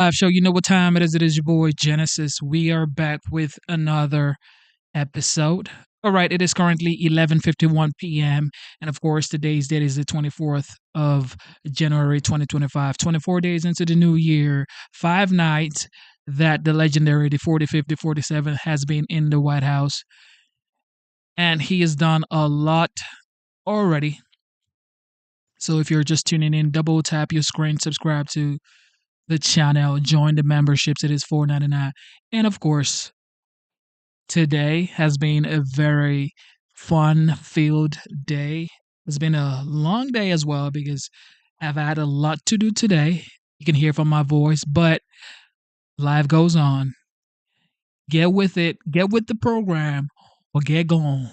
Live show. You know what time it is? It is your boy Genesis. We are back with another episode. All right, it is currently 11:51 p.m. and of course today's date is the 24th of January 2025. 24 days into the new year, 5 nights that the legendary the 40 50 47 has been in the White House, and he has done a lot already. So if you're just tuning in, double tap your screen, subscribe to the channel, join the memberships. It is $4.99. And of course, today has been a very fun filled day. It's been a long day as well because I've had a lot to do today. You can hear from my voice, but life goes on. Get with it, get with the program, or get going.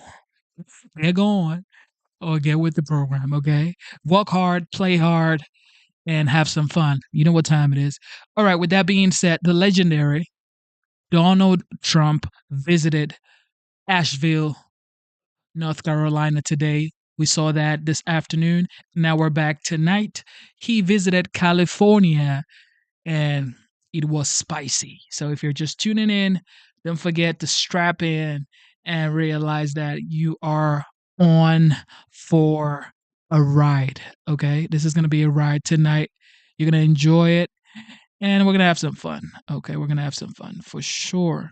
Get going, or get with the program, okay? Work hard, play hard, and have some fun. You know what time it is. All right, with that being said, the legendary Donald Trump visited Asheville, North Carolina today. We saw that this afternoon. Now we're back tonight. He visited California and it was spicy. So if you're just tuning in, don't forget to strap in and realize that you are on for a ride. Okay? This is going to be a ride tonight. You're going to enjoy it and we're going to have some fun. Okay? We're going to have some fun for sure.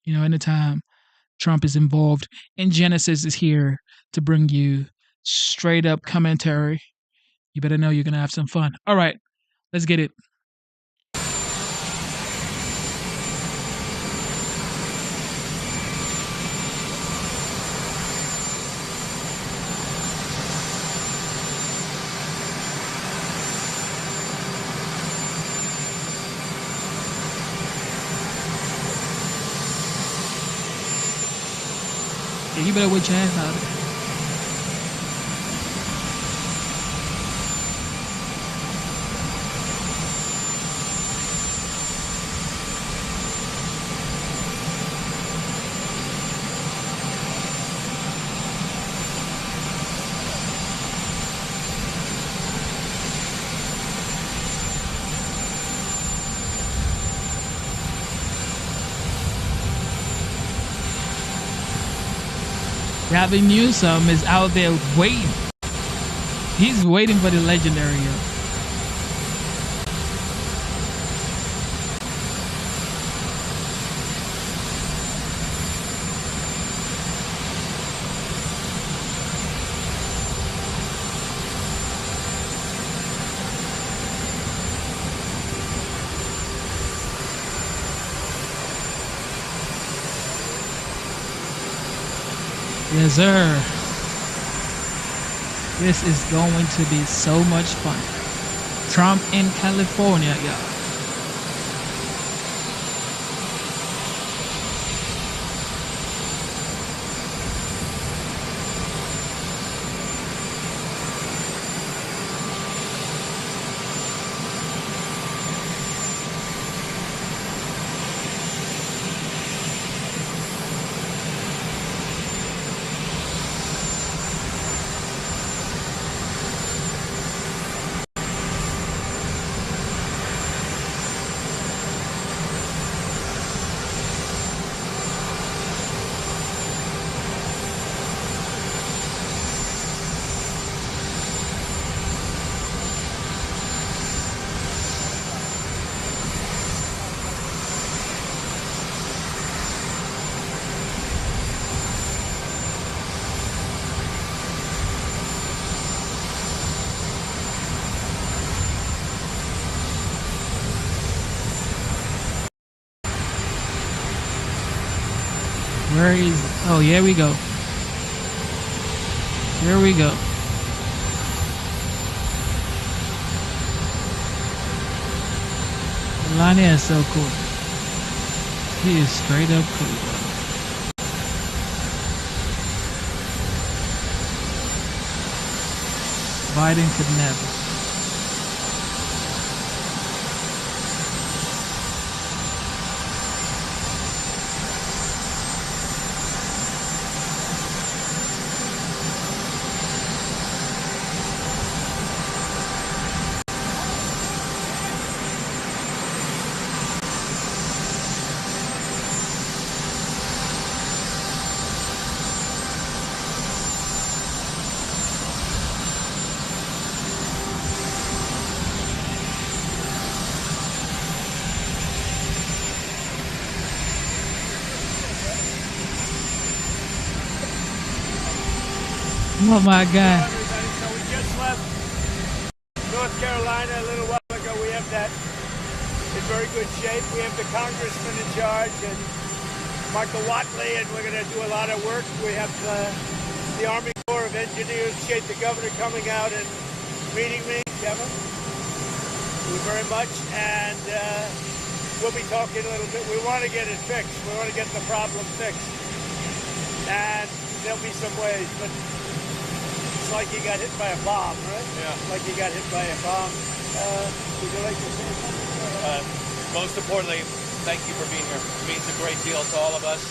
You know, anytime Trump is involved, and Genesis is here to bring you straight up commentary. You better know you're going to have some fun. All right, let's get it. Yeah, you better wait your ass out. Gavin Newsom is out there waiting. He's waiting for the legendary. Yes, sir. This is going to be so much fun. Trump in California, y'all. Where is it? Oh, here we go. Here we go. Melania is so cool. He is straight up cool, bro. Biden could never. Oh my God. Everybody. So we just left North Carolina a little while ago. We have that in very good shape. We have the congressman in charge and Michael Watley, and we're going to do a lot of work. We have the Army Corps of Engineers, the governor coming out and meeting me, Kevin. Thank you very much. And we'll be talking a little bit. We want to get it fixed. We want to get the problem fixed. And there'll be some ways, but it's like you got hit by a bomb, right? Yeah. Like you got hit by a bomb. Would you like to say something? Most importantly, thank you for being here. It means a great deal to all of us,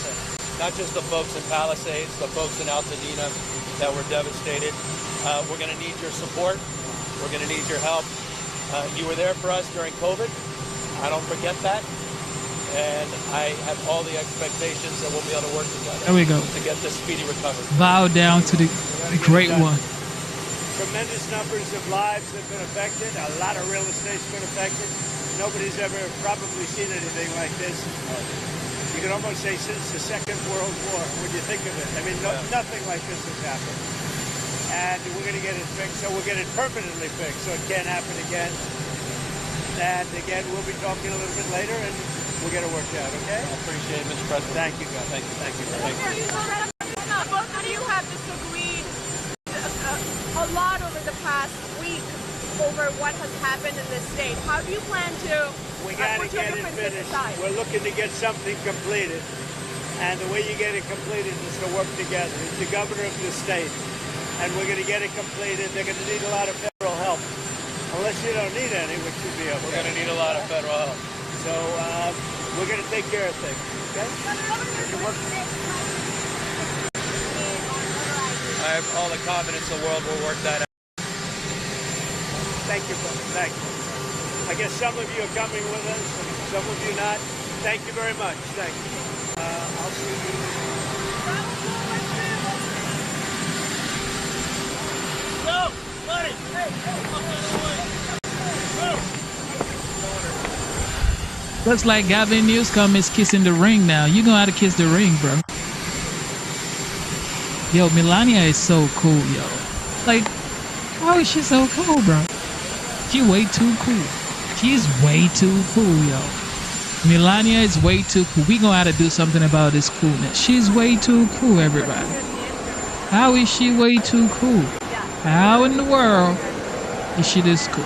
not just the folks in Palisades, the folks in Altadena that were devastated. We're going to need your support. We're going to need your help. You were there for us during COVID. I don't forget that. And I have all the expectations that we'll be able to work together. There we go. To get this speedy recovery. Bow down to the great one. Tremendous numbers of lives have been affected. A lot of real estate's been affected. Nobody's ever probably seen anything like this. You can almost say since the Second World War, when you think of it. I mean, nothing like this has happened. And we're going to get it fixed, so we'll get it permanently fixed, so it can't happen again. And again, we'll be talking a little bit later, and we'll get it worked out, okay? I appreciate it, Mr. President. Thank you, God. Thank you. Thank you very much. Both of you have disagreed a lot over the past week over what has happened in this state. How do you plan to We got to put your get it differences finished. aside? We're looking to get something completed. And the way you get it completed is to work together. It's the governor of the state. And we're going to get it completed. They're going to need a lot of federal help. Unless you don't need any, which would be okay. We're going to need a lot of federal help. So we're going to take care of things. Okay? I have all the confidence in the world we'll work that out. Thank you, brother. Thank you. I guess some of you are coming with us, and some of you not. Thank you very much. Thank you. I'll see you. No, buddy. Looks like Gavin Newscomb is kissing the ring now. You know how to kiss the ring, bro. Yo, Melania is so cool, yo. Like, how is she so cool, bro? She way too cool. She's way too cool, yo. Melania is way too cool. We gonna have to do something about this coolness. She's way too cool, everybody. How is she way too cool? How in the world is she this cool?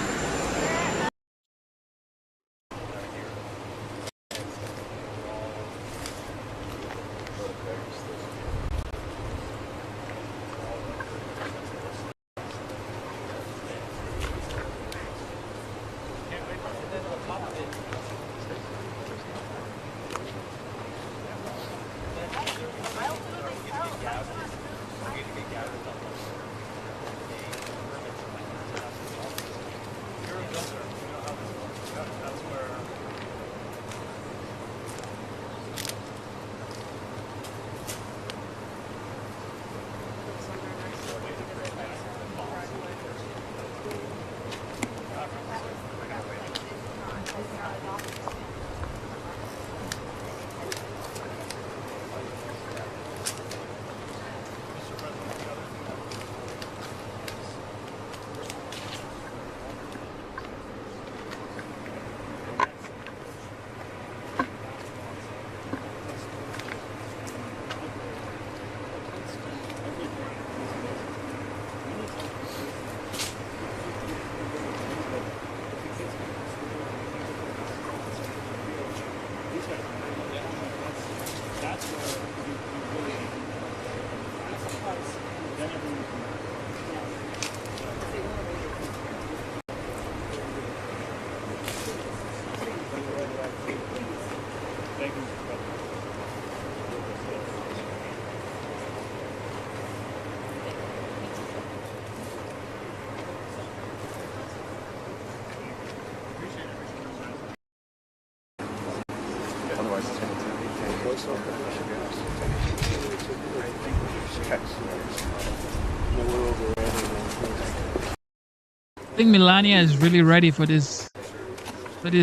I think Melania is really ready for this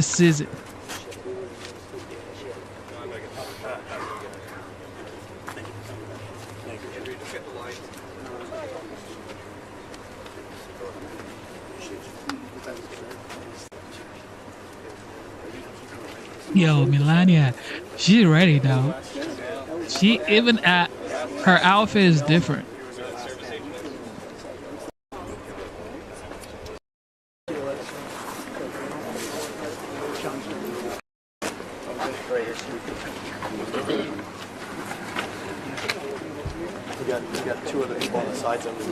season. Yo, Melania, she's ready though. She even at her outfit is different. We got two other people on the sides of it.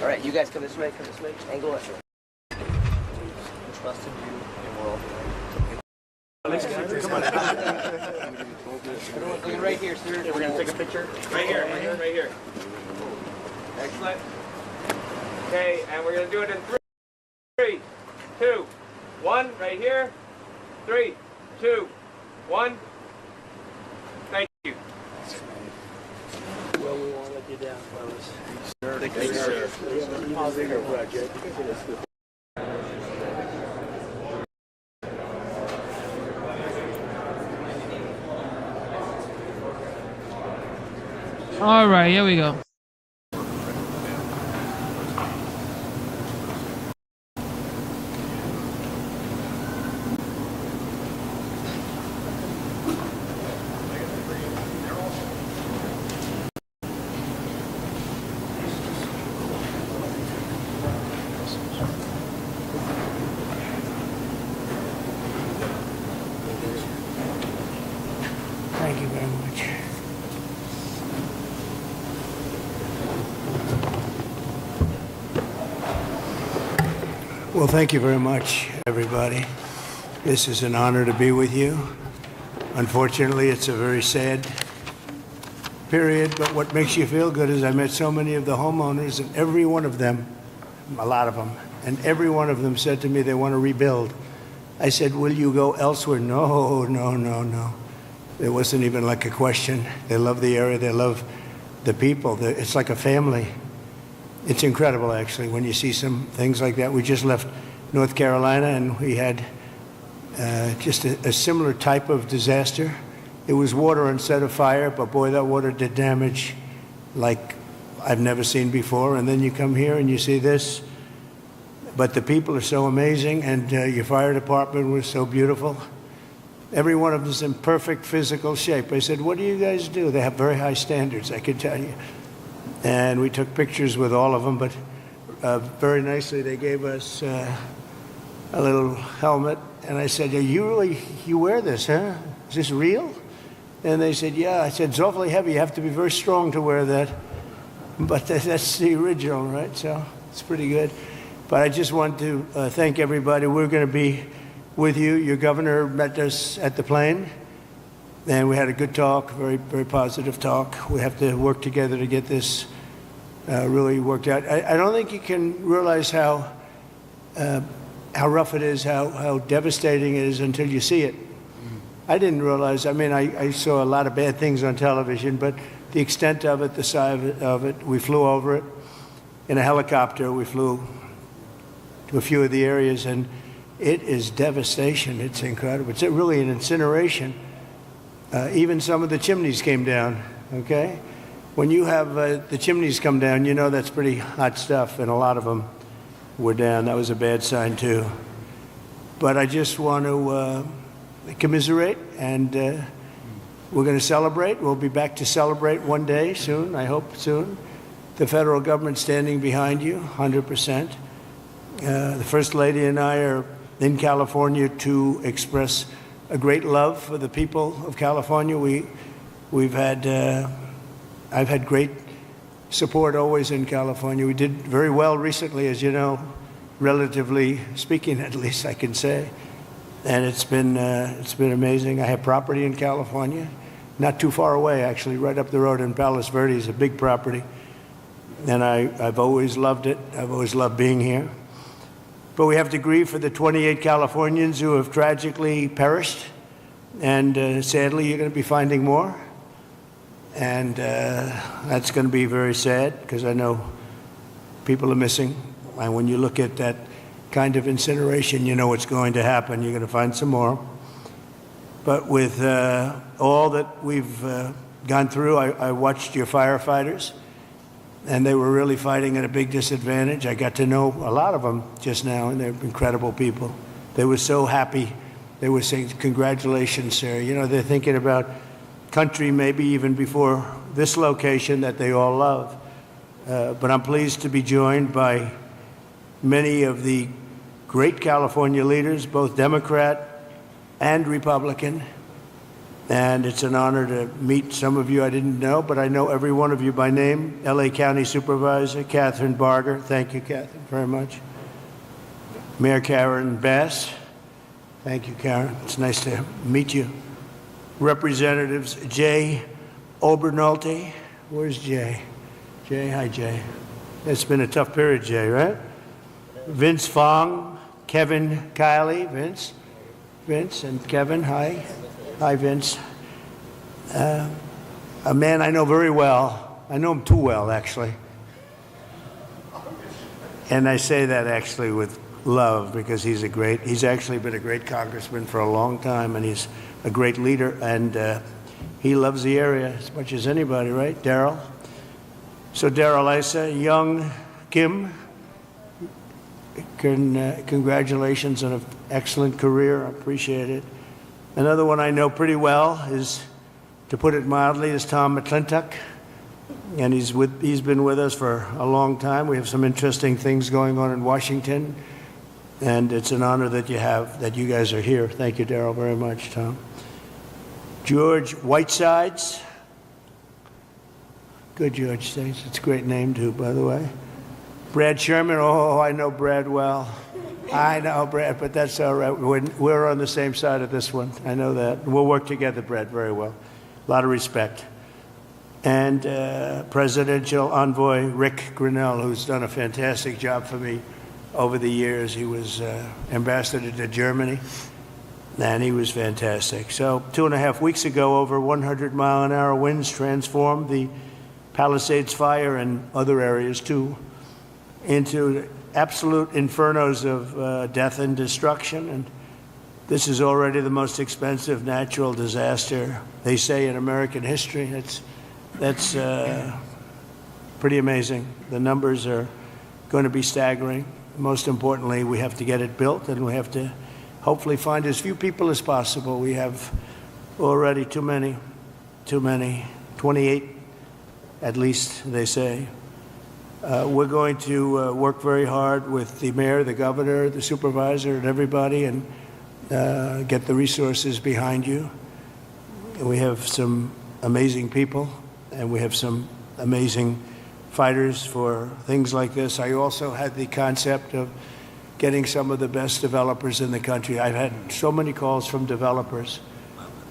All right, you guys come this way, angle it. Trust in you, and we're all. Looking right here, sir. We're gonna take a picture. Right here, right here. Excellent. Okay, and we're gonna do it in three, two, one. Right here. 3, 2, 1. Thank you. Well, we won't let you down, fellas. Thank you, sir. All right, here we go. Thank you very much. Well, thank you very much, everybody. This is an honor to be with you. Unfortunately, it's a very sad period, but what makes you feel good is I met so many of the homeowners, and every one of them, a lot of them, and every one of them said to me they want to rebuild. I said, will you go elsewhere? No, no, no, no. It wasn't even like a question. They love the area. They love the people. It's like a family. It's incredible, actually, when you see some things like that. We just left North Carolina, and we had just a similar type of disaster. It was water instead of fire, but boy, that water did damage like I've never seen before. And then you come here and you see this. But the people are so amazing, and your fire department was so beautiful. Every one of them is in perfect physical shape. I said, what do you guys do? They have very high standards, I can tell you. And we took pictures with all of them, but very nicely they gave us a little helmet. And I said, you wear this, huh? Is this real? And they said, yeah. I said, it's awfully heavy. You have to be very strong to wear that. But that's the original, right? So it's pretty good. But I just want to thank everybody. We're going to be with you. Your governor met us at the plane, and we had a good talk, very, very positive talk. We have to work together to get this really worked out. I don't think you can realize how rough it is, how devastating it is until you see it. I didn't realize. I mean, I saw a lot of bad things on television, but the extent of it, the size of it, we flew over it in a helicopter. We flew to a few of the areas, and it is devastation. It's incredible. It's really an incineration. Even some of the chimneys came down, okay? When you have the chimneys come down, you know that's pretty hot stuff, and a lot of them were down. That was a bad sign, too. But I just want to commiserate, and we're going to celebrate. We'll be back to celebrate one day soon, I hope soon. The federal government standing behind you, 100%. The First Lady and I are in California to express a great love for the people of California. I've had great support always in California. We did very well recently, as you know, relatively speaking, at least I can say. And it's been amazing. I have property in California, not too far away, actually, right up the road in Palos Verdes, a big property. And I've always loved it. I've always loved being here. But we have to grieve for the 28 Californians who have tragically perished. And sadly, you're going to be finding more. And that's going to be very sad, because I know people are missing. And when you look at that kind of incineration, you know what's going to happen. You're going to find some more. But with all that we've gone through, I watched your firefighters, and they were really fighting at a big disadvantage. I got to know a lot of them just now, and they're incredible people. They were so happy. They were saying, congratulations, sir. You know, they're thinking about country maybe even before this location that they all love. But I'm pleased to be joined by many of the great California leaders, both Democrat and Republican. And it's an honor to meet some of you I didn't know, but I know every one of you by name. LA County Supervisor Catherine Barger. Thank you, Catherine, very much. Mayor Karen Bass. Thank you, Karen. It's nice to meet you. Representatives Jay Obernolte. Where's Jay? Jay, hi, Jay. It's been a tough period, Jay, right? Vince Fong, Kevin Kiley, Vince and Kevin, hi. Hi, Vince. A man I know very well. I know him too well, actually. And I say that actually with love because he's actually been a great congressman for a long time, and he's a great leader, and he loves the area as much as anybody, right? Daryl? So Daryl Issa, young Kim, congratulations on an excellent career. I appreciate it. Another one I know pretty well is, to put it mildly, is Tom McClintock, and he's been with us for a long time. We have some interesting things going on in Washington, and it's an honor that you guys are here. Thank you, Daryl, very much, Tom. George Whitesides. Good, George. Thanks. It's a great name, too, by the way. Brad Sherman. Oh, I know Brad well. I know, Brad, but that's all right. We're on the same side of this one. I know that. We'll work together, Brad, very well. A lot of respect. And Presidential Envoy Rick Grinnell, who's done a fantastic job for me over the years. He was ambassador to Germany, and he was fantastic. So 2.5 weeks ago, over 100-mile-an-hour winds transformed the Palisades fire and other areas, too, into absolute infernos of death and destruction. And this is already the most expensive natural disaster, they say, in American history. That's pretty amazing. The numbers are going to be staggering. Most importantly, we have to get it built, and we have to hopefully find as few people as possible. We have already too many, 28 at least, they say. We're going to work very hard with the mayor, the governor, the supervisor, and everybody, and get the resources behind you. We have some amazing people, and we have some amazing fighters for things like this. I also had the concept of getting some of the best developers in the country. I've had so many calls from developers,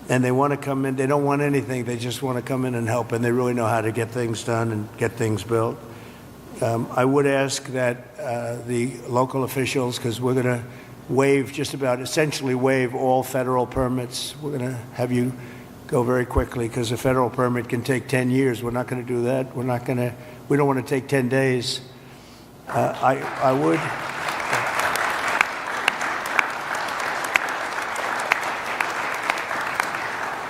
and they want to come in. They don't want anything. They just want to come in and help, and they really know how to get things done and get things built. I would ask that the local officials, because we're going to essentially waive all federal permits. We're going to have you go very quickly, because a federal permit can take 10 years. We're not going to do that. We don't want to take 10 days. I would.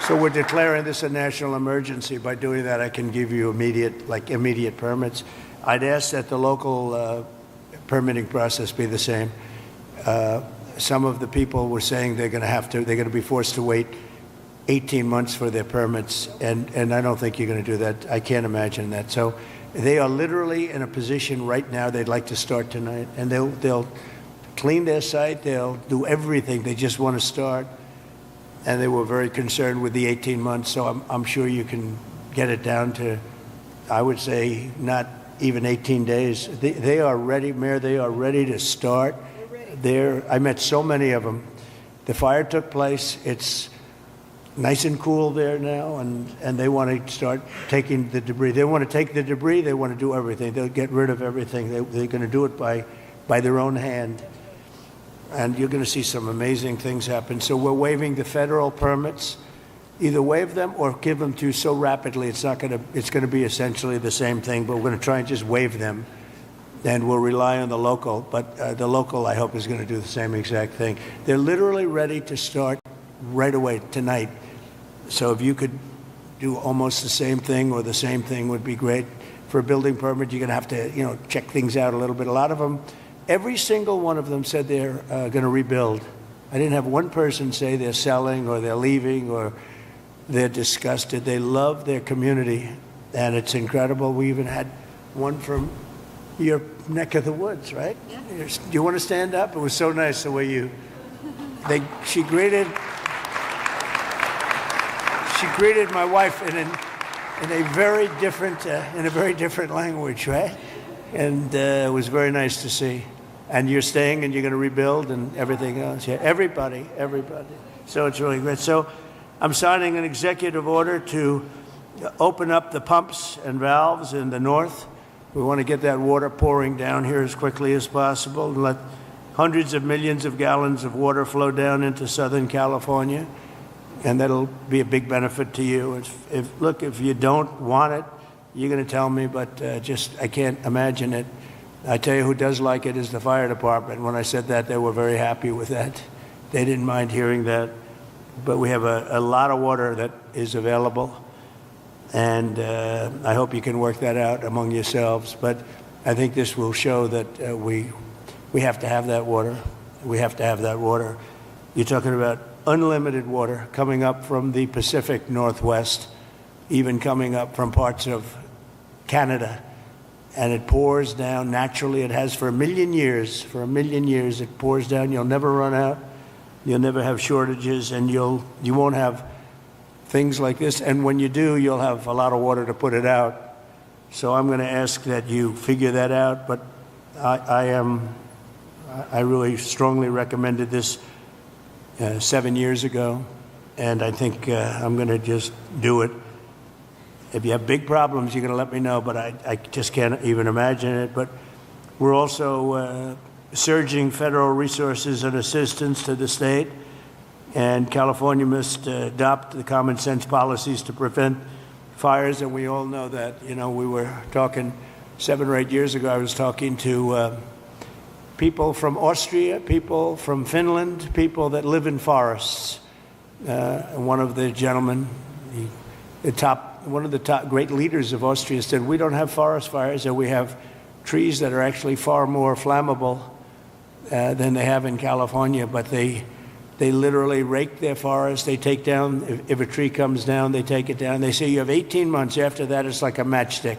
So we're declaring this a national emergency. By doing that, I can give you immediate permits. I'd ask that the local permitting process be the same. Some of the people were saying they're going to be forced to wait 18 months for their permits, and I don't think you're going to do that. I can't imagine that. So they are literally in a position right now they'd like to start tonight, and they'll clean their site, they'll do everything. They just want to start, and they were very concerned with the 18 months. So I'm sure you can get it down to, I would say, not even 18 days. They are ready, Mayor. They are ready to start. I met so many of them. The fire took place. It's nice and cool there now, and they want to start taking the debris. They want to take the debris. They want to do everything. They'll get rid of everything. They're going to do it by their own hand. And you're going to see some amazing things happen. So we're waiving the federal permits. Either waive them or give them to you so rapidly it's going to be essentially the same thing, but we're going to try and just waive them, and we'll rely on the local. But the local, I hope, is going to do the same exact thing. They're literally ready to start right away tonight. So if you could do almost the same thing or the same thing would be great. For a building permit, you're going to have to check things out a little bit. A lot of them, every single one of them said they're going to rebuild. I didn't have one person say they're selling or they're leaving or they're disgusted. They love their community, and it's incredible. We even had one from your neck of the woods, right? Yeah. Do you want to stand up? It was so nice the way she greeted my wife in a very different language, right? And it was very nice to see. And you're staying and you're going to rebuild and everything else. Yeah, everybody. So it's really great. So I'm signing an executive order to open up the pumps and valves in the north. We want to get that water pouring down here as quickly as possible and let hundreds of millions of gallons of water flow down into Southern California. And that'll be a big benefit to you. If you don't want it, you're going to tell me, but I can't imagine it. I tell you who does like it is the fire department. When I said that, they were very happy with that. They didn't mind hearing that. But we have a lot of water that is available, and I hope you can work that out among yourselves. But I think this will show that we have to have that water. We have to have that water. You're talking about unlimited water coming up from the Pacific Northwest, even coming up from parts of Canada. And it pours down naturally. It has for a million years. For a million years, it pours down. You'll never run out. You'll never have shortages, and you won't have things like this. And when you do, you'll have a lot of water to put it out. So I'm going to ask that you figure that out. But I really strongly recommended this 7 years ago, and I think I'm going to just do it. If you have big problems, you're going to let me know, but I just can't even imagine it. But we're also surging federal resources and assistance to the state, and California must adopt the common sense policies to prevent fires, and we all know that. You know, we were talking 7 or 8 years ago, I was talking to people from Austria, people from Finland, people that live in forests. And one of the gentlemen, one of the top great leaders of Austria said, we don't have forest fires, and we have trees that are actually far more flammable than they have in California, but they literally rake their forests. They take down, if a tree comes down, they take it down. They say you have 18 months. After that, it's like a matchstick.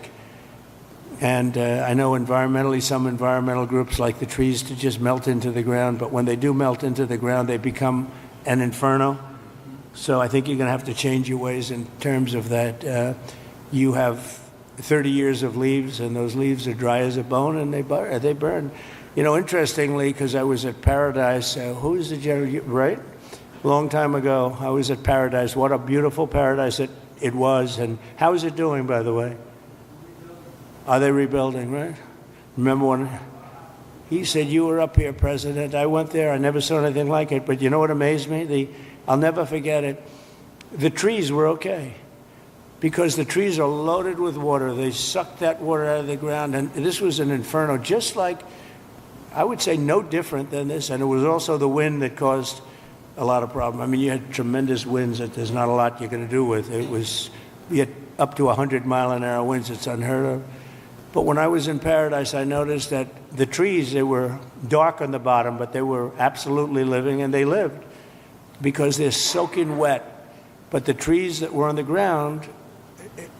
And I know environmentally, some environmental groups like the trees to just melt into the ground, but when they do melt into the ground, they become an inferno. So I think you're going to have to change your ways in terms of that. You have 30 years of leaves, and those leaves are dry as a bone, and they burn. You know, interestingly, because I was at Paradise, who is the general, right? A long time ago, I was at Paradise. What a beautiful paradise it was. And how is it doing, by the way? Are they rebuilding, right? Remember when he said, you were up here, President. I went there. I never saw anything like it. But you know what amazed me? I'll never forget it. The trees were okay because the trees are loaded with water. They sucked that water out of the ground. And this was an inferno, just like, I would say no different than this. And it was also the wind that caused a lot of problem. I mean, you had tremendous winds that there's not a lot you can do with. You had up to 100-mile-an-hour winds. It's unheard of. But when I was in Paradise, I noticed that the trees, they were dark on the bottom, but they were absolutely living, and they lived because they're soaking wet. But the trees that were on the ground,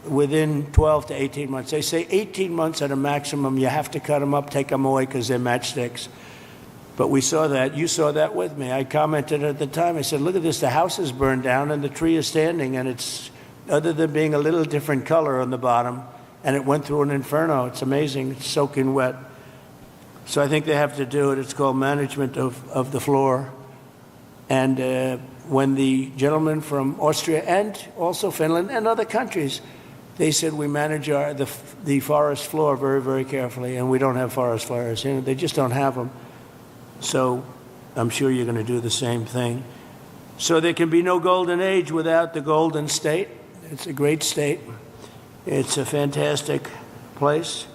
within 12 to 18 months, they say 18 months at a maximum, you have to cut them up, take them away because they're matchsticks. But we saw that. You saw that with me. I commented at the time. I said, look at this. The house is burned down, and the tree is standing, and it's, other than being a little different color on the bottom, and it went through an inferno. It's amazing. It's soaking wet. So I think they have to do it. It's called management of the floor. And when the gentleman from Austria and also Finland and other countries, they said we manage the forest floor very, very carefully, and we don't have forest fires. You know, they just don't have them. So I'm sure you're going to do the same thing. So there can be no golden age without the Golden State. It's a great state. It's a fantastic place,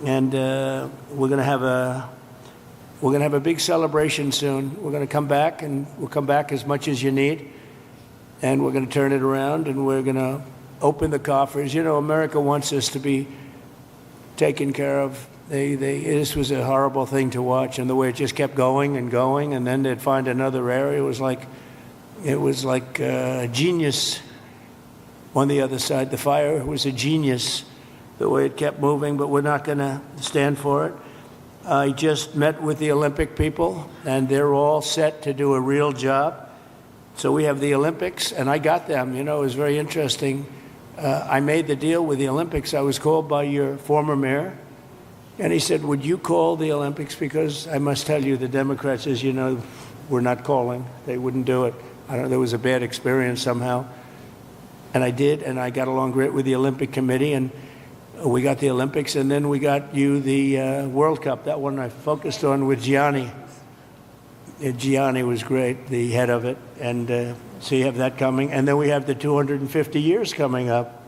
and we're going to have a big celebration soon. We're going to come back, and we'll come back as much as you need, and we're going to turn it around, and we're going to open the coffers. You know, America wants us to be taken care of This was a horrible thing to watch, and the way it just kept going and going, and then they'd find another area. It was like a genius on the other side. The fire was a genius, the way it kept moving, but we're not going to stand for it. I just met with the Olympic people, and they're all set to do a real job. So we have the Olympics, and I got them. You know, it was very interesting. I made the deal with the Olympics. I was called by your former mayor, and he said, would you call the Olympics? Because I must tell you, the Democrats, as you know, were not calling. They wouldn't do it. I don't know, there was a bad experience somehow. And I did, and I got along great with the Olympic Committee, and we got the Olympics, and then we got you the World Cup. That one I focused on with Gianni. Gianni was great, the head of it, and so you have that coming. And then we have the 250 years coming up,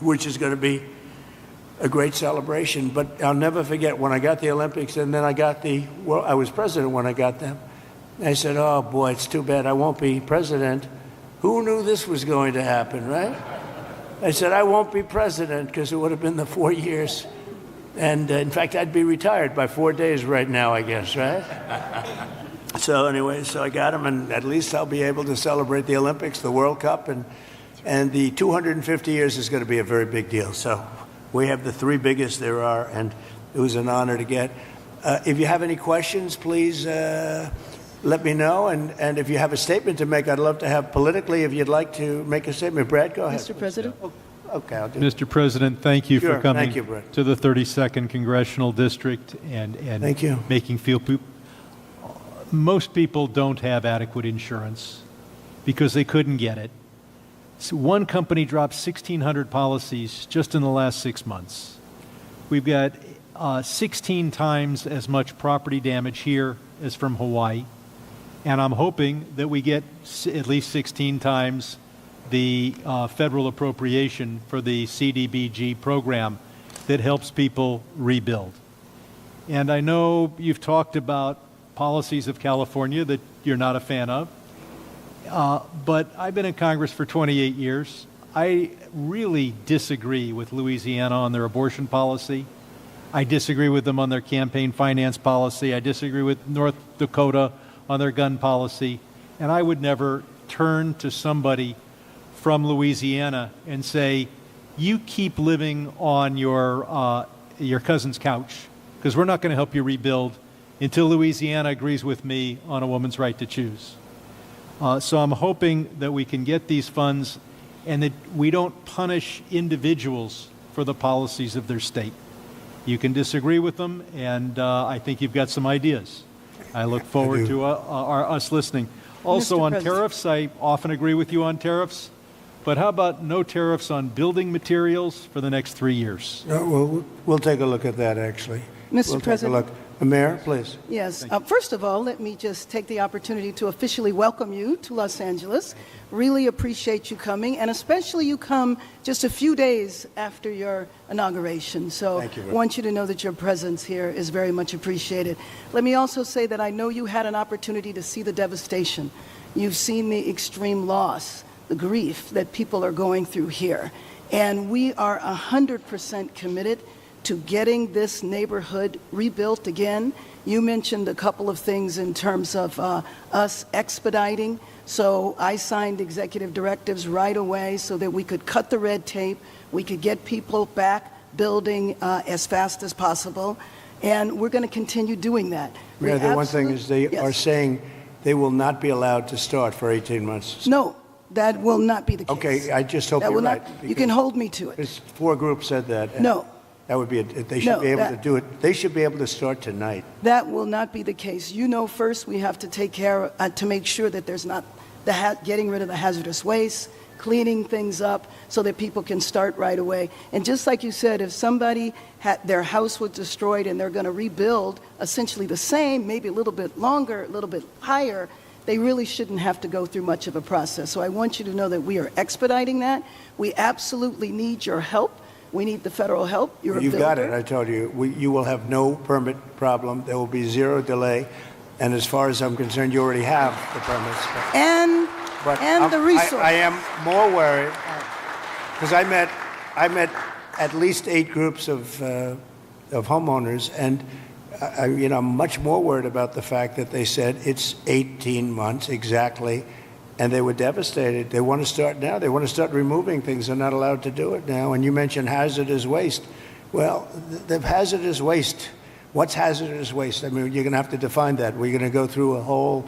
which is going to be a great celebration. But I'll never forget when I got the Olympics, and then I was president when I got them. I said, oh boy, it's too bad I won't be president. Who knew this was going to happen, right? I said, I won't be president because it would have been the 4 years. And in fact, I'd be retired by 4 days right now, I guess, right? So anyway, so I got him, and at least I'll be able to celebrate the Olympics, the World Cup, and the 250 years is going to be a very big deal. So we have the three biggest there are, and it was an honor to get. If you have any questions, please let me know. And if you have a statement to make, I'd love to have politically, if you'd like to make a statement. Brad, go ahead. Mr. President? Okay, I'll do Mr. President, thank you Sure. for coming Thank you, Brett. to the 32nd Congressional District and Thank you. making feel most people don't have adequate insurance because they couldn't get it. So one company dropped 1,600 policies just in the last 6 months. We've got 16 times as much property damage here as from Hawaii. And I'm hoping that we get at least 16 times the federal appropriation for the CDBG program that helps people rebuild. And I know you've talked about policies of California that you're not a fan of, but I've been in Congress for 28 years. I really disagree with Louisiana on their abortion policy. I disagree with them on their campaign finance policy. I disagree with North Dakota on their gun policy. And I would never turn to somebody from Louisiana and say, you keep living on your cousin's couch, because we're not going to help you rebuild until Louisiana agrees with me on a woman's right to choose. So I'm hoping that we can get these funds and that we don't punish individuals for the policies of their state. You can disagree with them, and I think you've got some ideas. I look forward to us listening. Also on tariffs, I often agree with you on tariffs, but how about no tariffs on building materials for the next 3 years? Well, we'll take a look at that, actually. Mr. President. Take a look. Mayor, please. Yes. First of all, let me just take the opportunity to officially welcome you to Los Angeles. Really appreciate you coming, and especially you come just a few days after your inauguration. So I want you to know that your presence here is very much appreciated. Let me also say that I know you had an opportunity to see the devastation. You've seen the extreme loss, the grief that people are going through here. And we are 100% committed to getting this neighborhood rebuilt again. You mentioned a couple of things in terms of us expediting. So I signed executive directives right away so that we could cut the red tape, we could get people back building as fast as possible, and we're going to continue doing that. Mayor, the one thing is they are saying they will not be allowed to start for 18 months. No, that will not be the case. Okay, I just hope that you're will right. not, you can hold me to it. There's 4 groups said that. No. That would be they should be able to do it. They should be able to start tonight. That will not be the case. You know, first we have to take care to make sure that there's not getting rid of the hazardous waste, cleaning things up so that people can start right away. And just like you said, if somebody had their house was destroyed and they're going to rebuild essentially the same, maybe a little bit longer, a little bit higher, they really shouldn't have to go through much of a process. So I want you to know that we are expediting that. We absolutely need your help. We need the federal help. You're a builder. You've got it. I told you. You will have no permit problem. There will be 0 delay. And as far as I'm concerned, you already have the permits. And the resources. I am more worried because I met at least 8 groups of of homeowners. And I'm much more worried about the fact that they said it's 18 months exactly, and they were devastated. They want to start now. They want to start removing things. They're not allowed to do it now. And you mentioned hazardous waste. Well, the hazardous waste, what's hazardous waste? I mean, you're going to have to define that. We're going to go through a whole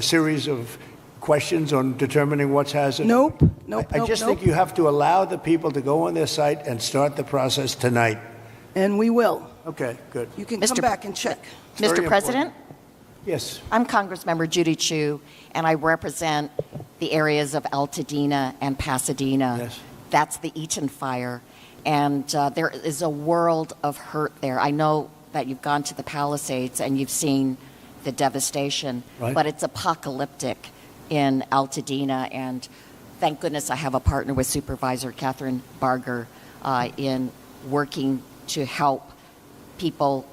series of questions on determining what's hazardous. Nope. I just think you have to allow the people to go on their site and start the process tonight. And we will. Okay, good. You can come back and check. Very Mr. President? Yes. I'm Congressmember Judy Chu, and I represent the areas of Altadena and Pasadena. Yes. That's the Eaton fire, and there is a world of hurt there. I know that you've gone to the Palisades and you've seen the devastation, Right. but it's apocalyptic in Altadena, and thank goodness I have a partner with Supervisor Catherine Barger in working to help people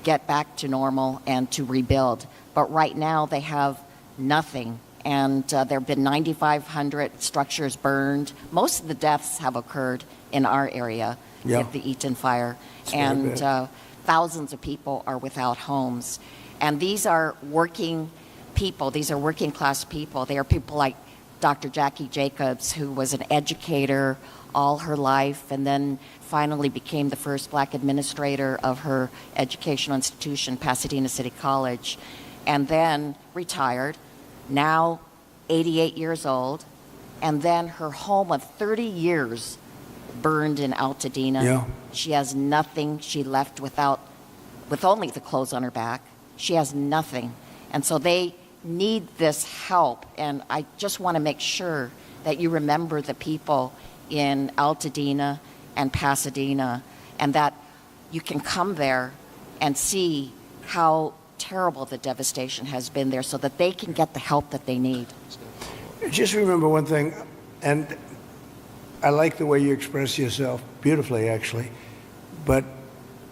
get back to normal and to rebuild. But right now they have nothing, and there have been 9,500 structures burned. Most of the deaths have occurred in our area with the Eaton fire, and thousands of people are without homes. And these are working people. These are working class people. They are people like Dr. Jackie Jacobs, who was an educator all her life and then finally became the first black administrator of her educational institution, Pasadena City College, and then retired, now 88 years old, and then her home of 30 years burned in Altadena. Yeah. She has nothing. She left with only the clothes on her back. She has nothing. And so they need this help, and I just want to make sure that you remember the people in Altadena and Pasadena, and that you can come there and see how terrible the devastation has been there so that they can get the help that they need. Just remember one thing, and I like the way you express yourself beautifully, actually, but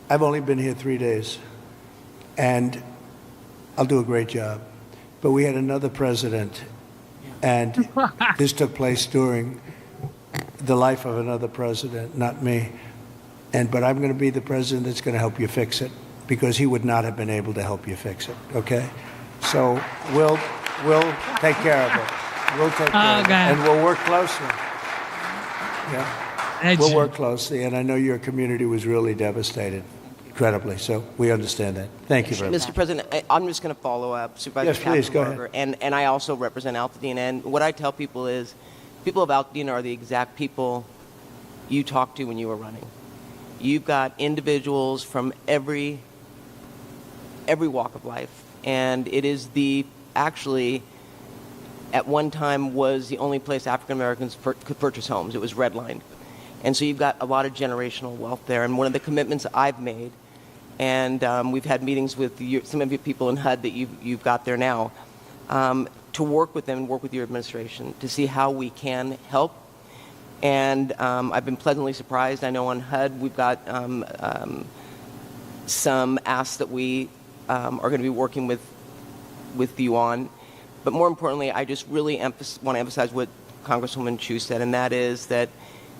I've only been here 3 days, and I'll do a great job. But we had another president, and this took place during the life of another president, not me. But I'm going to be the president that's going to help you fix it, because he would not have been able to help you fix it, okay? So we'll take care of it. We'll take care of it. And we'll work closely. Yeah. We'll work closely, and I know your community was really devastated, incredibly, so we understand that. Thank you very much. Mr. President, I'm just going to follow up. Supervisor Yes, please, go Barger, and I also represent Altadena, and what I tell people is people of Altadena are the exact people you talked to when you were running. You've got individuals from every walk of life, and it is actually at one time was the only place African Americans could purchase homes. It was redlined. And so you've got a lot of generational wealth there. And one of the commitments I've made, and we've had meetings with some of you people in HUD that you've got there now, to work with them and work with your administration to see how we can help. And I've been pleasantly surprised. I know on HUD we've got some asks that we are going to be working with you on. But more importantly, I just really want to emphasize what Congresswoman Chu said, and that is that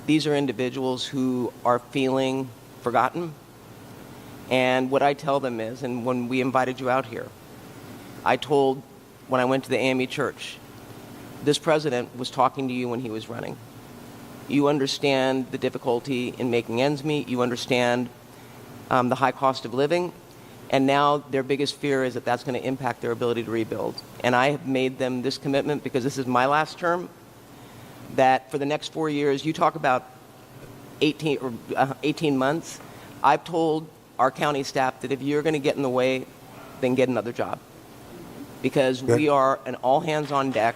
these are individuals who are feeling forgotten. And what I tell them is, and when we invited you out here, I told, when I went to the AME church, this president was talking to you when he was running. You understand the difficulty in making ends meet. You understand the high cost of living. And now their biggest fear is that that's going to impact their ability to rebuild. And I have made them this commitment, because this is my last term, that for the next 4 years, you talk about 18 months, I've told our county staff that if you're going to get in the way, then get another job. Because we are an all hands on deck.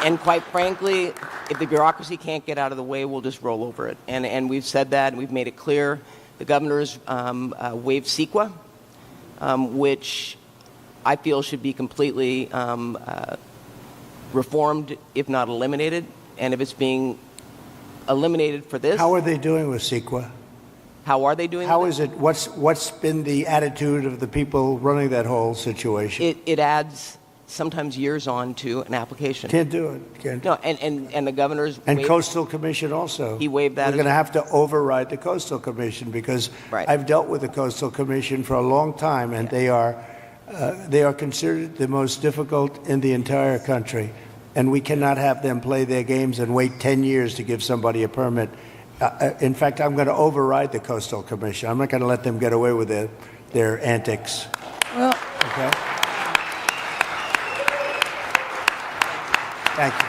And quite frankly, if the bureaucracy can't get out of the way, we'll just roll over it. And we've said that, and we've made it clear. The governor's waived CEQA, which I feel should be completely reformed, if not eliminated. And if it's being eliminated for this... How are they doing with CEQA? How are they doing? How is it? What's been the attitude of the people running that whole situation? It adds sometimes years on to an application. Can't do it. Can't. No, and the governor's And waived- Coastal Commission also. He waived that We're as going to well. have to override the Coastal Commission because Right. I've dealt with the Coastal Commission for a long time, and they are considered the most difficult in the entire country. And we cannot have them play their games and wait 10 years to give somebody a permit. In fact, I'm going to override the Coastal Commission. I'm not going to let them get away with their antics. Well, Okay? Thank you.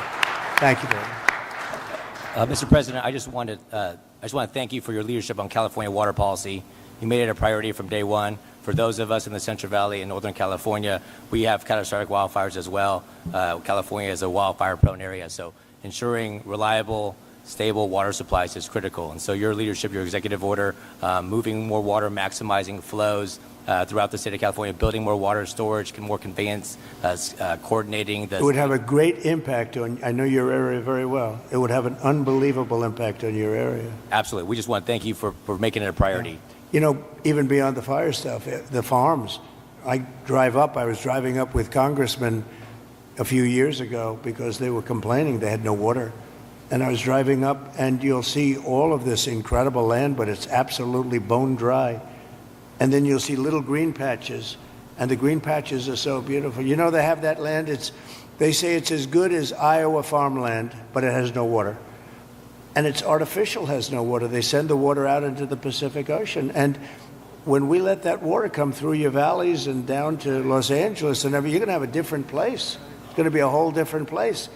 Thank you very much. Mr. President, I just want to thank you for your leadership on California water policy. You made it a priority from day one. For those of us in the Central Valley in Northern California, we have catastrophic wildfires as well. California is a wildfire-prone area, so ensuring reliable, stable water supplies is critical. And so your leadership, your executive order, moving more water, maximizing flows throughout the state of California, building more water storage, more conveyance, coordinating the... It would have a great impact on, I know your area very well. It would have an unbelievable impact on your area. Absolutely. We just want to thank you for making it a priority. You know, even beyond the fire stuff, the farms. I was driving up with congressmen a few years ago because they were complaining they had no water. And I was driving up, and you'll see all of this incredible land, but it's absolutely bone dry. And then you'll see little green patches, and the green patches are so beautiful. You know, they have that land, they say it's as good as Iowa farmland, but it has no water. And it's artificial, has no water. They send the water out into the Pacific Ocean. And when we let that water come through your valleys and down to Los Angeles and everything, you're going to have a different place. It's going to be a whole different place.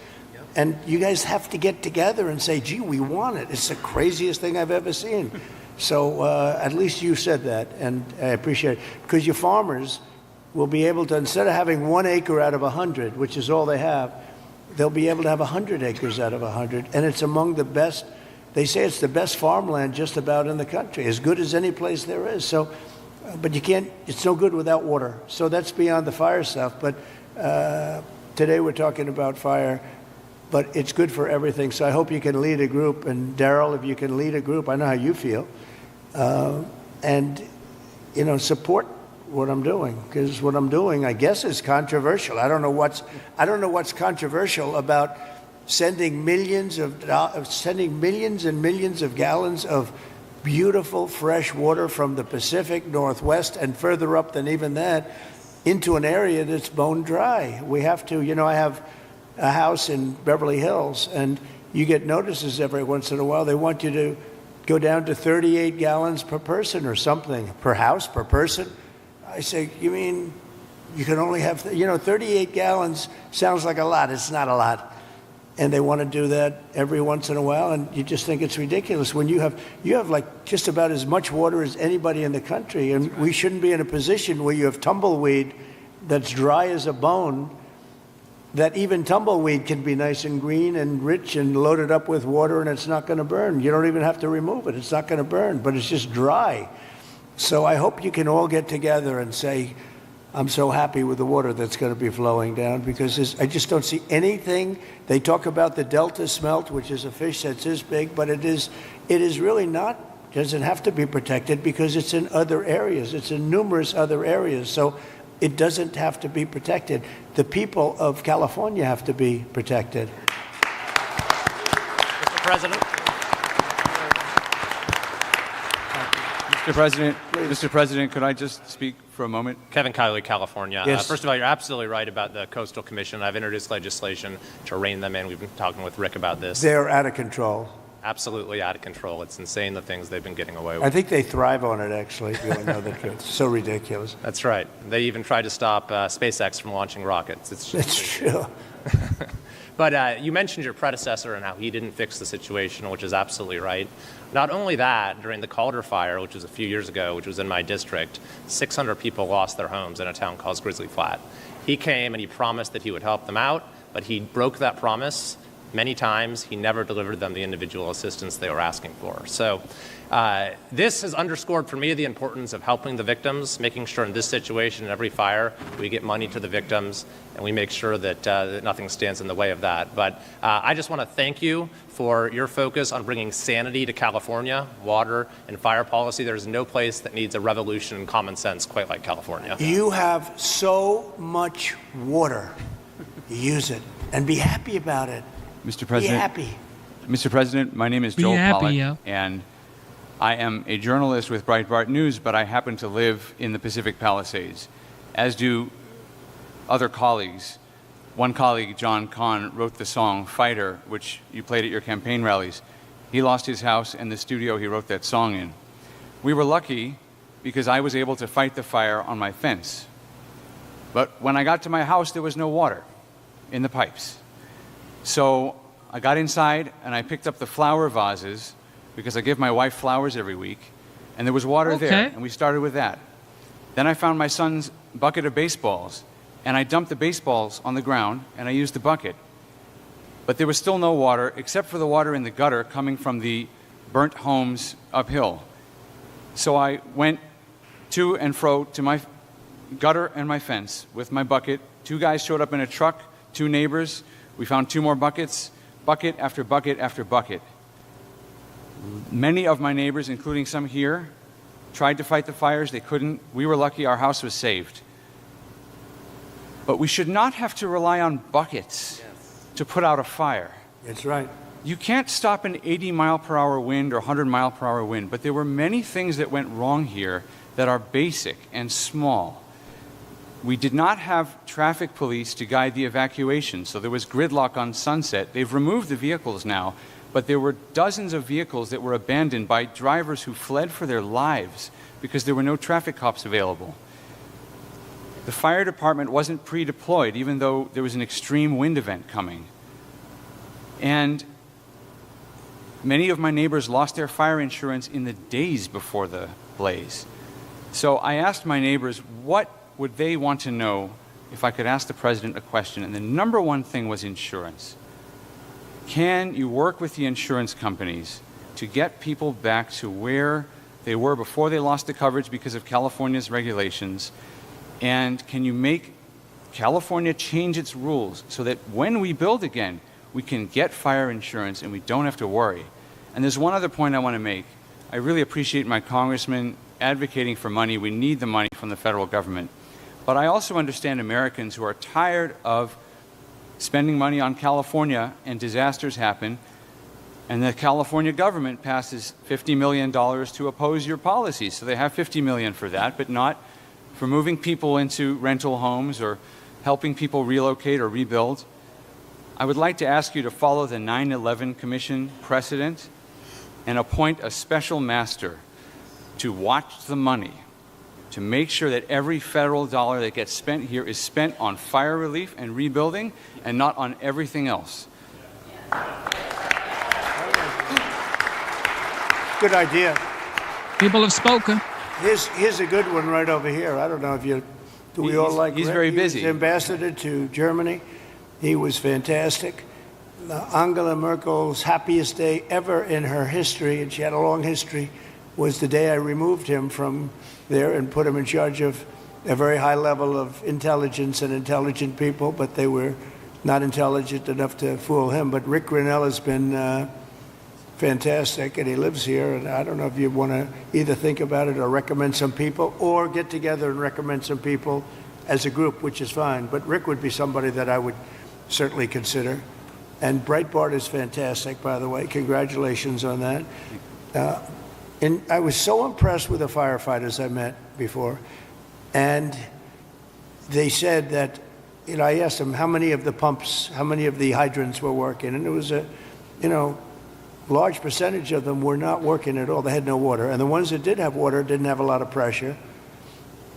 And you guys have to get together and say, gee, we want it. It's the craziest thing I've ever seen. So at least you said that, and I appreciate it. Because your farmers will be able to, instead of having 1 acre out of 100, which is all they have, they'll be able to have 100 acres out of 100. And it's among the best, they say it's the best farmland just about in the country, as good as any place there is. So, but you can't, it's no good without water. So that's beyond the fire stuff. But today we're talking about fire. But it's good for everything. So I hope you can lead a group. And Darrell, if you can lead a group, I know how you feel. And, you know, support what I'm doing. Because what I'm doing, I guess, is controversial. I don't know what's controversial about sending millions and millions of gallons of beautiful fresh water from the Pacific Northwest and further up than even that into an area that's bone dry. We have to, you know, I have a house in Beverly Hills, and you get notices every once in a while. They want you to go down to 38 gallons per person or something, per house, per person. I say, you mean you can only have, 38 gallons sounds like a lot. It's not a lot. And they want to do that every once in a while, and you just think it's ridiculous when you have like just about as much water as anybody in the country, and we shouldn't be in a position where you have tumbleweed that's dry as a bone. That even tumbleweed can be nice and green and rich and loaded up with water, and it's not going to burn. You don't even have to remove it. It's not going to burn, but it's just dry. So I hope you can all get together and say, I'm so happy with the water that's going to be flowing down, because I just don't see anything. They talk about the Delta smelt, which is a fish that's this big, but it is really not, doesn't have to be protected because it's in other areas. It's in numerous other areas. So it doesn't have to be protected. The people of California have to be protected. Mr. President, could I just speak for a moment? Kevin Kiley, California. Yes. First of all, you're absolutely right about the Coastal Commission. I've introduced legislation to rein them in. We've been talking with Rick about this. They're out of control. Absolutely out of control. It's insane the things they've been getting away with. I think they thrive on it, actually, if you want to know the truth. It's so ridiculous. That's right. They even tried to stop SpaceX from launching rockets. It's just That's true. But you mentioned your predecessor and how he didn't fix the situation, which is absolutely right. Not only that, during the Calder fire, which was a few years ago, which was in my district, 600 people lost their homes in a town called Grizzly Flat. He came and he promised that he would help them out, but he broke that promise Many times, he never delivered them the individual assistance they were asking for. So this has underscored for me the importance of helping the victims, making sure in this situation, in every fire, we get money to the victims, and we make sure that, that nothing stands in the way of that. But I just want to thank you for your focus on bringing sanity to California, water and fire policy. There's no place that needs a revolution in common sense quite like California. You have so much water. Use it and be happy about it. Mr. President. Be happy. Mr. President, my name is Be Joel happy, Pollack, yo. and I am a journalist with Breitbart News, but I happen to live in the Pacific Palisades, as do other colleagues. One colleague, John Kahn, wrote the song Fighter, which you played at your campaign rallies. He lost his house and the studio he wrote that song in. We were lucky because I was able to fight the fire on my fence. But when I got to my house, there was no water in the pipes. So I got inside and I picked up the flower vases because I give my wife flowers every week, and there was water there, and we started with that. Then I found my son's bucket of baseballs, and I dumped the baseballs on the ground, and I used the bucket. But there was still no water, except for the water in the gutter coming from the burnt homes uphill. So I went to and fro to my gutter and my fence with my bucket. 2 guys showed up in a truck, 2 neighbors. We found 2 more buckets, bucket after bucket after bucket. Many of my neighbors, including some here, tried to fight the fires. They couldn't. We were lucky our house was saved. But we should not have to rely on buckets to put out a fire. That's right. You can't stop an 80-mile-per-hour wind or 100-mile-per-hour wind, but there were many things that went wrong here that are basic and small. We did not have traffic police to guide the evacuation, so there was gridlock on Sunset. They've removed the vehicles now, but there were dozens of vehicles that were abandoned by drivers who fled for their lives because there were no traffic cops available. The fire department wasn't pre-deployed, even though there was an extreme wind event coming. And many of my neighbors lost their fire insurance in the days before the blaze. So I asked my neighbors, what would they want to know if I could ask the president a question? And the number one thing was insurance. Can you work with the insurance companies to get people back to where they were before they lost the coverage because of California's regulations? And can you make California change its rules so that when we build again, we can get fire insurance and we don't have to worry? And there's one other point I want to make. I really appreciate my congressman advocating for money. We need the money from the federal government. But I also understand Americans who are tired of spending money on California and disasters happen, and the California government passes $50 million to oppose your policies. So they have $50 million for that, but not for moving people into rental homes or helping people relocate or rebuild. I would like to ask you to follow the 9/11 Commission precedent and appoint a special master to watch the money, to make sure that every federal dollar that gets spent here is spent on fire relief and rebuilding and not on everything else. Good idea. People have spoken. Here's a good one right over here. I don't know if you, do we all like He's Rick? very busy. He was ambassador to Germany. He was fantastic. Angela Merkel's happiest day ever in her history, and she had a long history, was the day I removed him from there and put him in charge of a very high level of intelligence and intelligent people, but they were not intelligent enough to fool him. But Rick Grinnell has been fantastic, and he lives here, and I don't know if you want to either think about it or recommend some people or get together and recommend some people as a group, which is fine. But Rick would be somebody that I would certainly consider. And Breitbart is fantastic, by the way. Congratulations on that. And I was so impressed with the firefighters I met before. And they said that, you know, I asked them how many of the pumps, how many of the hydrants were working. And it was a, you know, large percentage of them were not working at all. They had no water. And the ones that did have water didn't have a lot of pressure.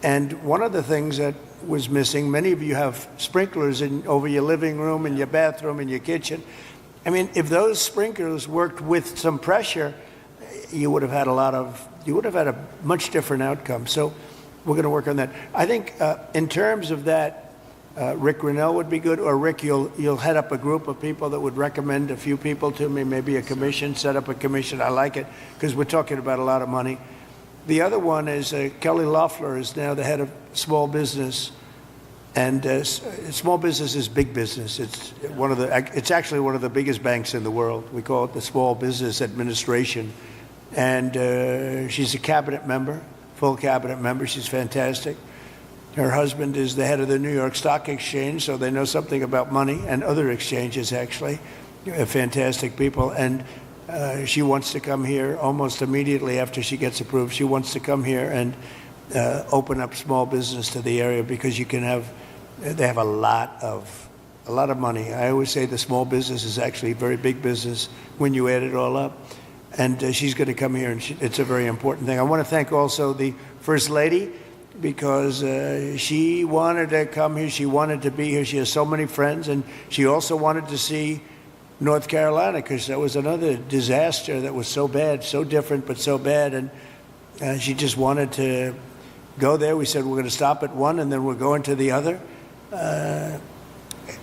And one of the things that was missing, many of you have sprinklers over your living room and your bathroom and your kitchen. I mean, if those sprinklers worked with some pressure, you would have had a much different outcome. So we're going to work on that. I think in terms of that, Rick Grinnell would be good, or Rick, you'll head up a group of people that would recommend a few people to me, maybe a commission, set up a commission. I like it because we're talking about a lot of money. The other one is Kelly Loeffler is now the head of small business, and small business is big business. It's actually one of the biggest banks in the world. We call it the Small Business Administration, and she's a cabinet member, full cabinet member. She's fantastic. Her husband is the head of the New York Stock Exchange, so they know something about money and other exchanges, actually. Fantastic people. And she wants to come here almost immediately after she gets approved. She wants to come here and open up small business to the area because they have a lot of money. I always say the small business is actually a very big business when you add it all up. And she's going to come here, and it's a very important thing. I want to thank also the First Lady, because she wanted to come here. She wanted to be here. She has so many friends, and she also wanted to see North Carolina because that was another disaster that was so bad, so different, but so bad. And she just wanted to go there. We said we're going to stop at one, and then we're going to the other.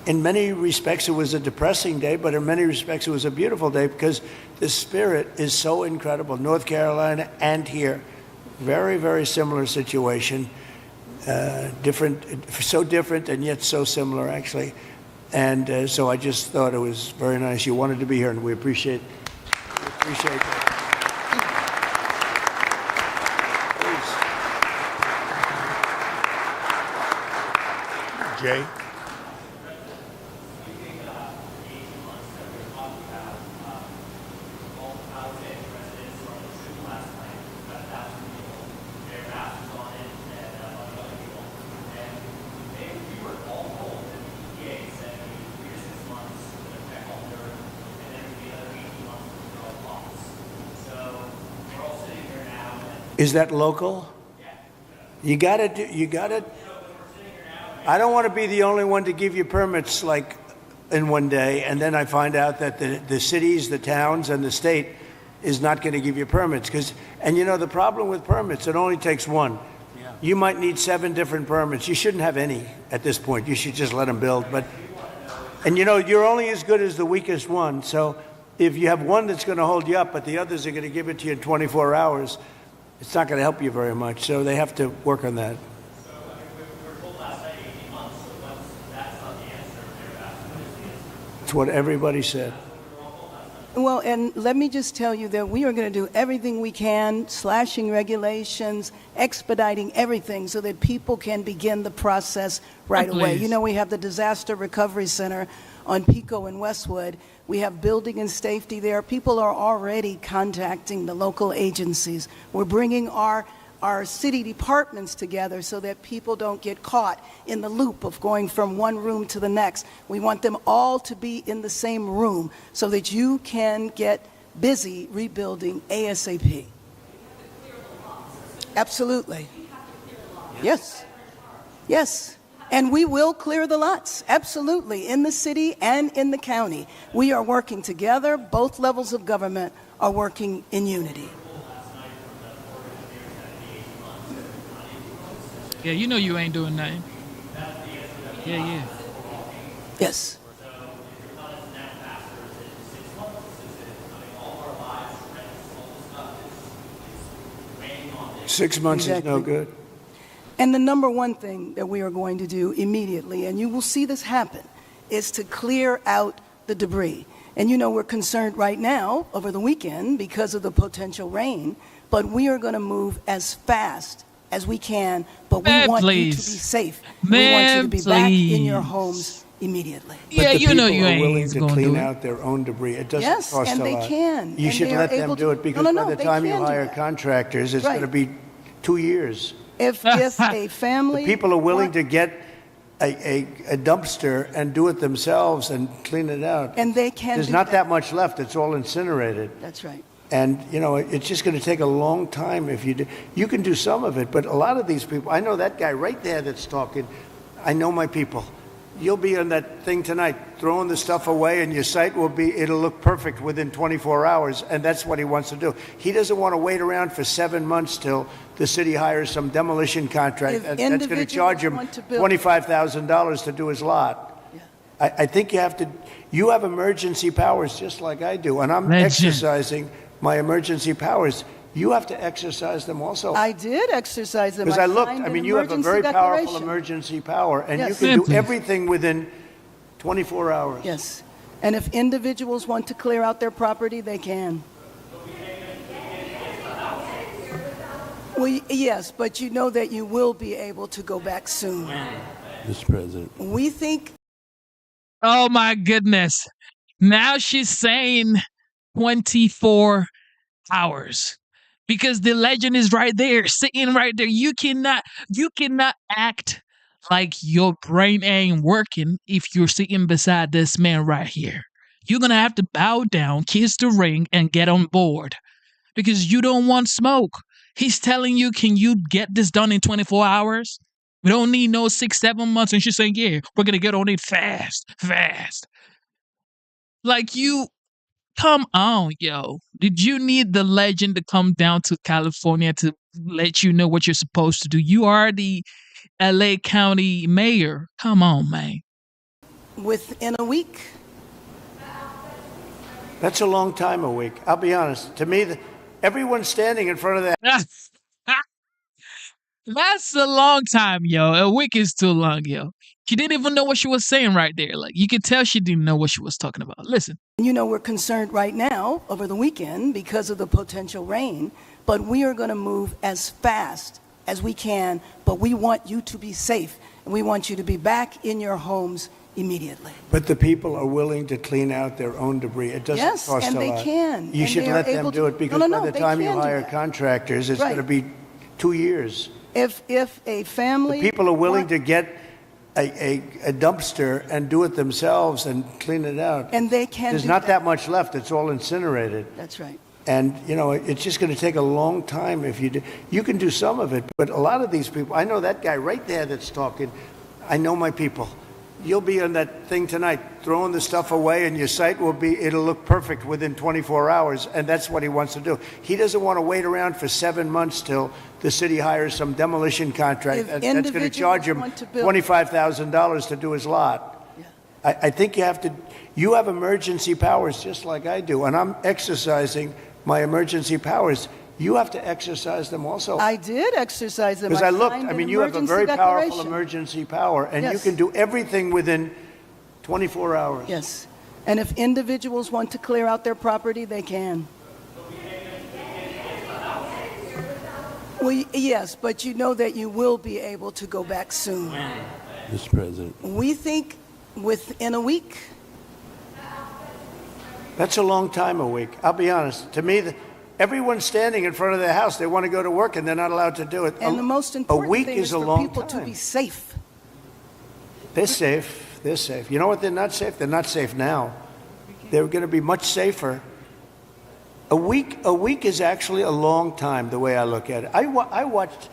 In many respects, it was a depressing day, but in many respects, it was a beautiful day because the spirit is so incredible. North Carolina and here. Very, very similar situation. So different and yet so similar, actually. And so I just thought it was very nice. You wanted to be here, and we appreciate that. Please. Jay? Is that local? You got to. I don't want to be the only one to give you permits like in one day, and then I find out that the cities, the towns, and the state is not going to give you permits. And the problem with permits, it only takes one. Yeah. You might need 7 different permits. You shouldn't have any at this point. You should just let them build. And you're only as good as the weakest one. So if you have one that's going to hold you up, but the others are going to give it to you in 24 hours, it's not going to help you very much. So they have to work on that. So we were told last night 18 months, so that's not the answer. They're asking what is the answer? It's what everybody said. Well, and let me just tell you that we are going to do everything we can, slashing regulations, expediting everything so that people can begin the process right away. We have the Disaster Recovery Center on Pico and Westwood. We have building and safety there. People are already contacting the local agencies. We're bringing our city departments together so that people don't get caught in the loop of going from one room to the next. We want them all to be in the same room so that you can get busy rebuilding ASAP. Absolutely. Yes. Yes. And we will clear the lots, absolutely, in the city and in the county. We are working together. Both levels of government are working in unity. Yeah, you ain't doing nothing. Yeah. Yes. 6 months is no good. And the number one thing that we are going to do immediately, and you will see this happen, is to clear out the debris. And we're concerned right now over the weekend because of the potential rain, but we are going to move as fast as we can, but we want you to be safe. We want you to be back in your homes immediately. But the people are willing to clean out their own debris. It doesn't cost a lot. Yes, and they can. You should let them do it because by the time you hire contractors, it's going to be 2 years. If a family... The people are willing to get a dumpster and do it themselves and clean it out. And they can There's not that much left. It's all incinerated. That's right. And, it's just going to take a long time if you do. You can do some of it, but a lot of these people, I know that guy right there that's talking. I know my people. You'll be on that thing tonight, throwing the stuff away, and your site it'll look perfect within 24 hours, and that's what he wants to do. He doesn't want to wait around for 7 months till the city hires some demolition contract that's going to charge him $25,000 to do his lot. Yeah. I think you have emergency powers just like I do, and I'm exercising my emergency powers. You have to exercise them also. I did exercise them. Because I looked, you have a very powerful emergency power, and you can do everything within 24 hours. Yes. And if individuals want to clear out their property, they can. Well, yes, but you know that you will be able to go back soon. Mr. President. We think. Oh, my goodness. Now she's saying 24 hours. Because the legend is right there, sitting right there. You cannot act like your brain ain't working if you're sitting beside this man right here. You're going to have to bow down, kiss the ring, and get on board. Because you don't want smoke. He's telling you, can you get this done in 24 hours? We don't need no 6-7 months. And she's saying, yeah, we're going to get on it fast. Like you... Come on, yo. Did you need the legend to come down to California to let you know what you're supposed to do? You are the LA County mayor. Come on, man. Within a week. That's a long time, a week. I'll be honest. To me, everyone's standing in front of that. That's a long time, yo. A week is too long, yo. She didn't even know what she was saying right there. Like, you could tell she didn't know what she was talking about. Listen. You know, we're concerned right now over the weekend because of the potential rain, but we are going to move as fast as we can, but we want you to be safe, and we want you to be back in your homes immediately. But the people are willing to clean out their own debris. It doesn't cost a lot. Yes, and they can. You should let them do it, because by the time you hire contractors, it's going to be 2 years. If a family... The people are willing to get a dumpster and do it themselves and clean it out. And they can There's not that much left. It's all incinerated. That's right. And, it's just going to take a long time if you do. You can do some of it, but a lot of these people, I know that guy right there that's talking. I know my people. You'll be on that thing tonight, throwing the stuff away, and your site it'll look perfect within 24 hours, and that's what he wants to do. He doesn't want to wait around for 7 months till the city hires some demolition contract that's going to charge him $25,000 to do his lot. Yeah. I think you have emergency powers just like I do, and I'm exercising my emergency powers. You have to exercise them also. I did exercise them. Because I looked, you have a very powerful emergency power, and you can do everything within 24 hours. Yes. And if individuals want to clear out their property, they can. Well, yes, but you know that you will be able to go back soon. Mr. President. We think within a week. That's a long time, a week. I'll be honest. To me, everyone's standing in front of their house. They want to go to work, and they're not allowed to do it. And the most important thing is for people to be safe. They're safe. They're safe. You know what? They're not safe. They're not safe now. They're going to be much safer. A week is actually a long time, the way I look at it. I watched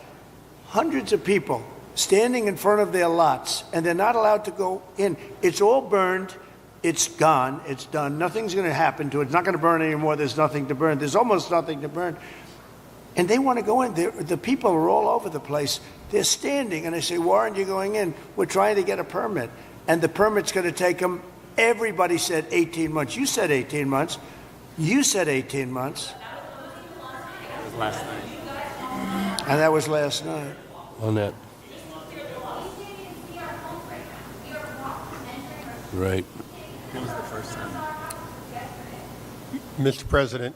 hundreds of people standing in front of their lots, and they're not allowed to go in. It's all burned. It's gone. It's done. Nothing's going to happen to it. It's not going to burn anymore. There's nothing to burn. There's almost nothing to burn. And they want to go in. The people are all over the place. They're standing, and I say, why aren't you going in? We're trying to get a permit. And the permit's going to take them, everybody said 18 months. You said 18 months. You said 18 months. That was last night. And that was last night. On that. Right. It was the first time. Mr. President,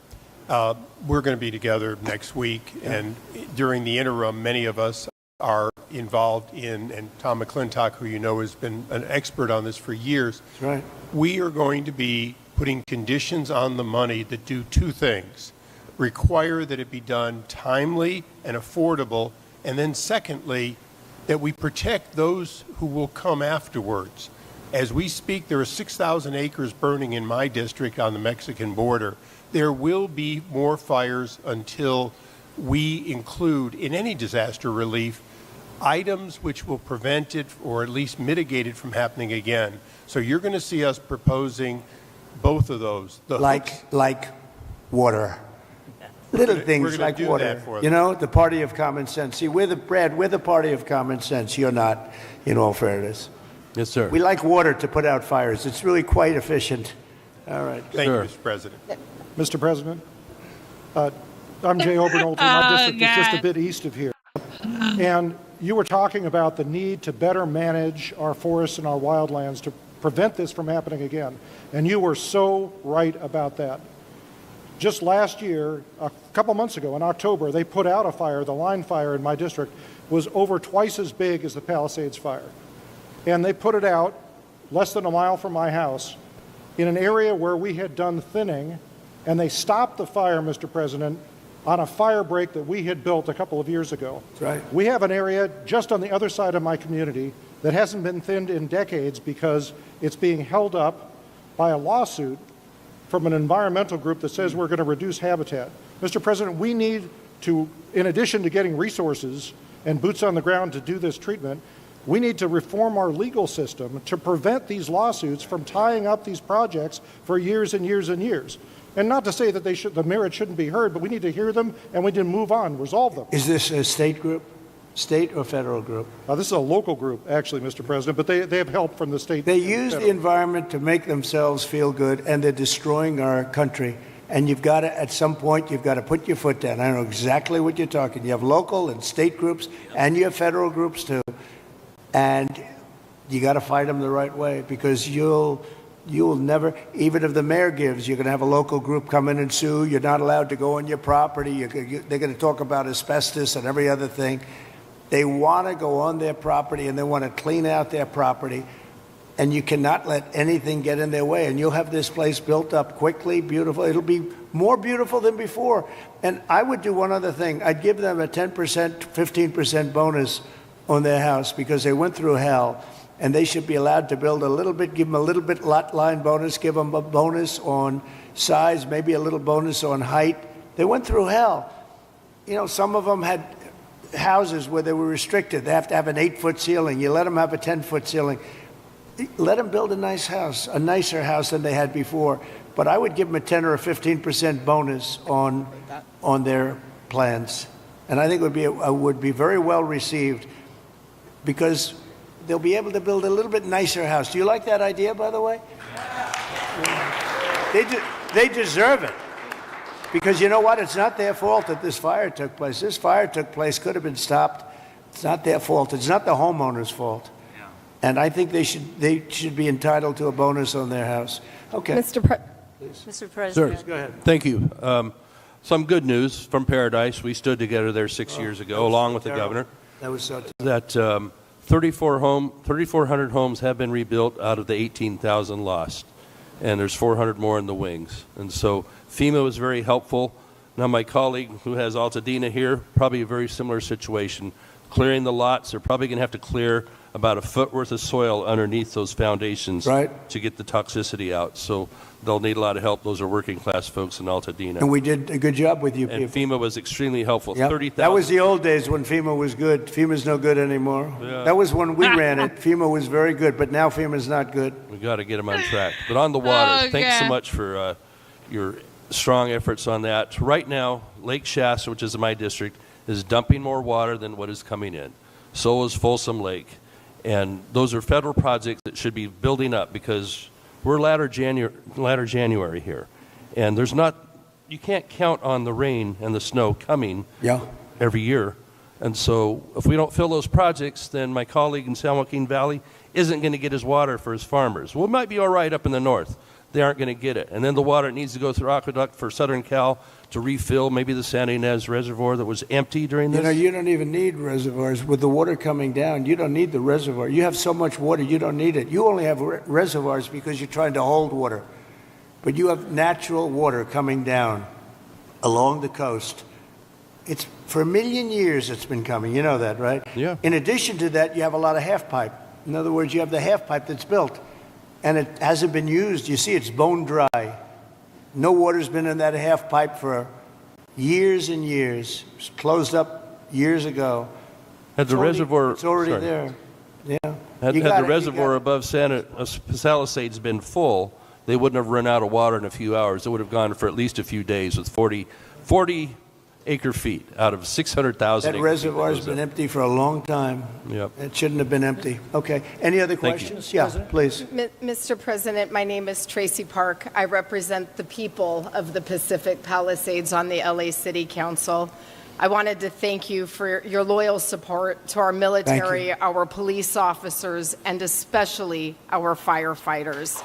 we're going to be together next week, and during the interim, many of us are involved in, and Tom McClintock, who you know has been an expert on this for years. That's right. We are going to be putting conditions on the money that do two things: require that it be done timely and affordable, and then secondly, that we protect those who will come afterwards. As we speak, there are 6,000 acres burning in my district on the Mexican border. There will be more fires until we include in any disaster relief items which will prevent it or at least mitigate it from happening again. So you're going to see us proposing both of those. Like water. Little things like water. You know, the party of common sense. See, we're the party of common sense. You're not, in all fairness. Yes, sir. We like water to put out fires. It's really quite efficient. All right. Thank you, Mr. President. Mr. President, I'm Jay Obernolte. My district is just a bit east of here. And you were talking about the need to better manage our forests and our wildlands to prevent this from happening again. And you were so right about that. Just last year, a couple months ago in October, they put out a fire. The line fire in my district was over twice as big as the Palisades fire. And they put it out less than a mile from my house in an area where we had done thinning, and they stopped the fire, Mr. President, on a fire break that we had built a couple of years ago. That's right. We have an area just on the other side of my community that hasn't been thinned in decades because it's being held up by a lawsuit from an environmental group that says we're going to reduce habitat. Mr. President, we need to, in addition to getting resources and boots on the ground to do this treatment, we need to reform our legal system to prevent these lawsuits from tying up these projects for years and years and years. And not to say that the merit shouldn't be heard, but we need to hear them and we need to move on, resolve them. Is this a state group? State or federal group? This is a local group, actually, Mr. President, but they have help from the state. They use the environment to make themselves feel good, and they're destroying our country. And you've got to, at some point, you've got to put your foot down. I know exactly what you're talking. You have local and state groups, and you have federal groups too. And you got to fight them the right way, because you'll never, even if the mayor gives, you're going to have a local group come in and sue. You're not allowed to go on your property. They're going to talk about asbestos and every other thing. They want to go on their property, and they want to clean out their property, and you cannot let anything get in their way. And you'll have this place built up quickly, beautiful. It'll be more beautiful than before. And I would do one other thing. I'd give them a 10%, 15% bonus on their house because they went through hell, and they should be allowed to build a little bit, give them a little bit lot line bonus, give them a bonus on size, maybe a little bonus on height. They went through hell. You know, some of them had houses where they were restricted. They have to have an 8-foot ceiling. You let them have a 10-foot ceiling. Let them build a nice house, a nicer house than they had before. But I would give them a 10 or a 15% bonus on their plans. And I think it would be very well received because they'll be able to build a little bit nicer house. Do you like that idea, by the way? They deserve it. Because you know what? It's not their fault that this fire took place. This fire took place, could have been stopped. It's not their fault. It's not the homeowner's fault. Yeah. And I think they should be entitled to a bonus on their house. Okay. Mr. President. Sir, go ahead. Thank you. Some good news from Paradise. We stood together there 6 years ago, along with the governor. That was so that 3,400 homes have been rebuilt out of the 18,000 lost. And there's 400 more in the wings. And so FEMA was very helpful. Now my colleague who has Altadena here, probably a very similar situation. Clearing the lots, they're probably going to have to clear about a foot worth of soil underneath those foundations to get the toxicity out. So they'll need a lot of help. Those are working class folks in Altadena. And we did a good job with you people. And FEMA was extremely helpful. Yep. 30,000. That was the old days when FEMA was good. FEMA's no good anymore. Yeah. That was when we ran it. FEMA was very good, but now FEMA's not good. We got to get them on track. But on the water, thanks so much for your strong efforts on that. Right now, Lake Shasta, which is in my district, is dumping more water than what is coming in. So is Folsom Lake. And those are federal projects that should be building up because we're latter January here. And you can't count on the rain and the snow coming every year. And so if we don't fill those projects, then my colleague in San Joaquin Valley isn't going to get his water for his farmers. Well, it might be all right up in the north. They aren't going to get it. And then the water needs to go through aqueduct for Southern Cal to refill maybe the Santa Ynez Reservoir that was empty during this. You know, you don't even need reservoirs. With the water coming down, you don't need the reservoir. You have so much water, you don't need it. You only have reservoirs because you're trying to hold water. But you have natural water coming down along the coast. It's for 1 million years it's been coming. You know that, right? Yeah. In addition to that, you have a lot of half pipe. In other words, you have the half pipe that's built. And it hasn't been used. You see, it's bone dry. No water's been in that half pipe for years and years. It was closed up years ago. Had the reservoir... It's already sorry. there. Yeah. Had You got the it, reservoir above Palisades been full, they wouldn't have run out of water in a few hours. It would have gone for at least a few days with 40 acre feet out of 600,000 That acre reservoir's feet. been empty for a long time. Yep. It shouldn't have been empty. Okay. Any other Thank you. questions? Yeah, please. Mr. President, my name is Tracy Park. I represent the people of the Pacific Palisades on the LA City Council. I wanted to thank you for your loyal support to our military, our police officers, and especially our firefighters.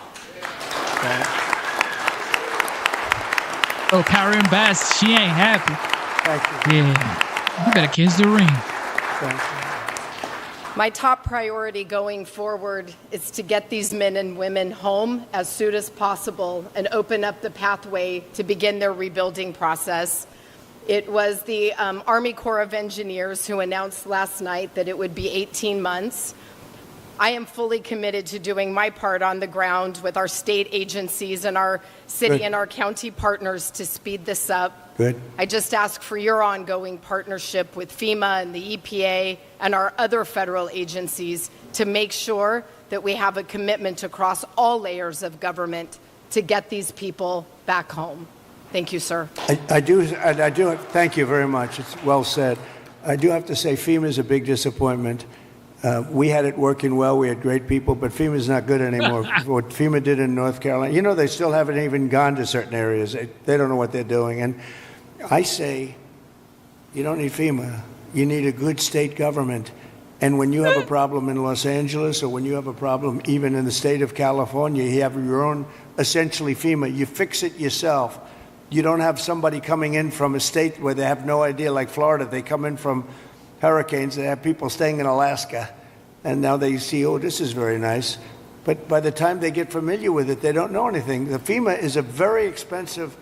Oh, Karen Bass, she ain't happy. Thank you. Yeah. You better kiss the ring. Thank you. My top priority going forward is to get these men and women home as soon as possible and open up the pathway to begin their rebuilding process. It was the Army Corps of Engineers who announced last night that it would be 18 months. I am fully committed to doing my part on the ground with our state agencies and our city and our county partners to speed this up. Good. I just ask for your ongoing partnership with FEMA and the EPA and our other federal agencies to make sure that we have a commitment across all layers of government to get these people back home. Thank you, sir. I do. Thank you very much. It's well said. I do have to say FEMA is a big disappointment. We had it working well. We had great people, but FEMA's not good anymore. What FEMA did in North Carolina, you know, they still haven't even gone to certain areas. They don't know what they're doing. And I say, you don't need FEMA. You need a good state government. And when you have a problem in Los Angeles, or when you have a problem even in the state of California, you have your own, essentially FEMA. You fix it yourself. You don't have somebody coming in from a state where they have no idea, like Florida. They come in from hurricanes. They have people staying in Alaska, and now they see, oh, this is very nice. But by the time they get familiar with it, they don't know anything. The FEMA is a very expensive,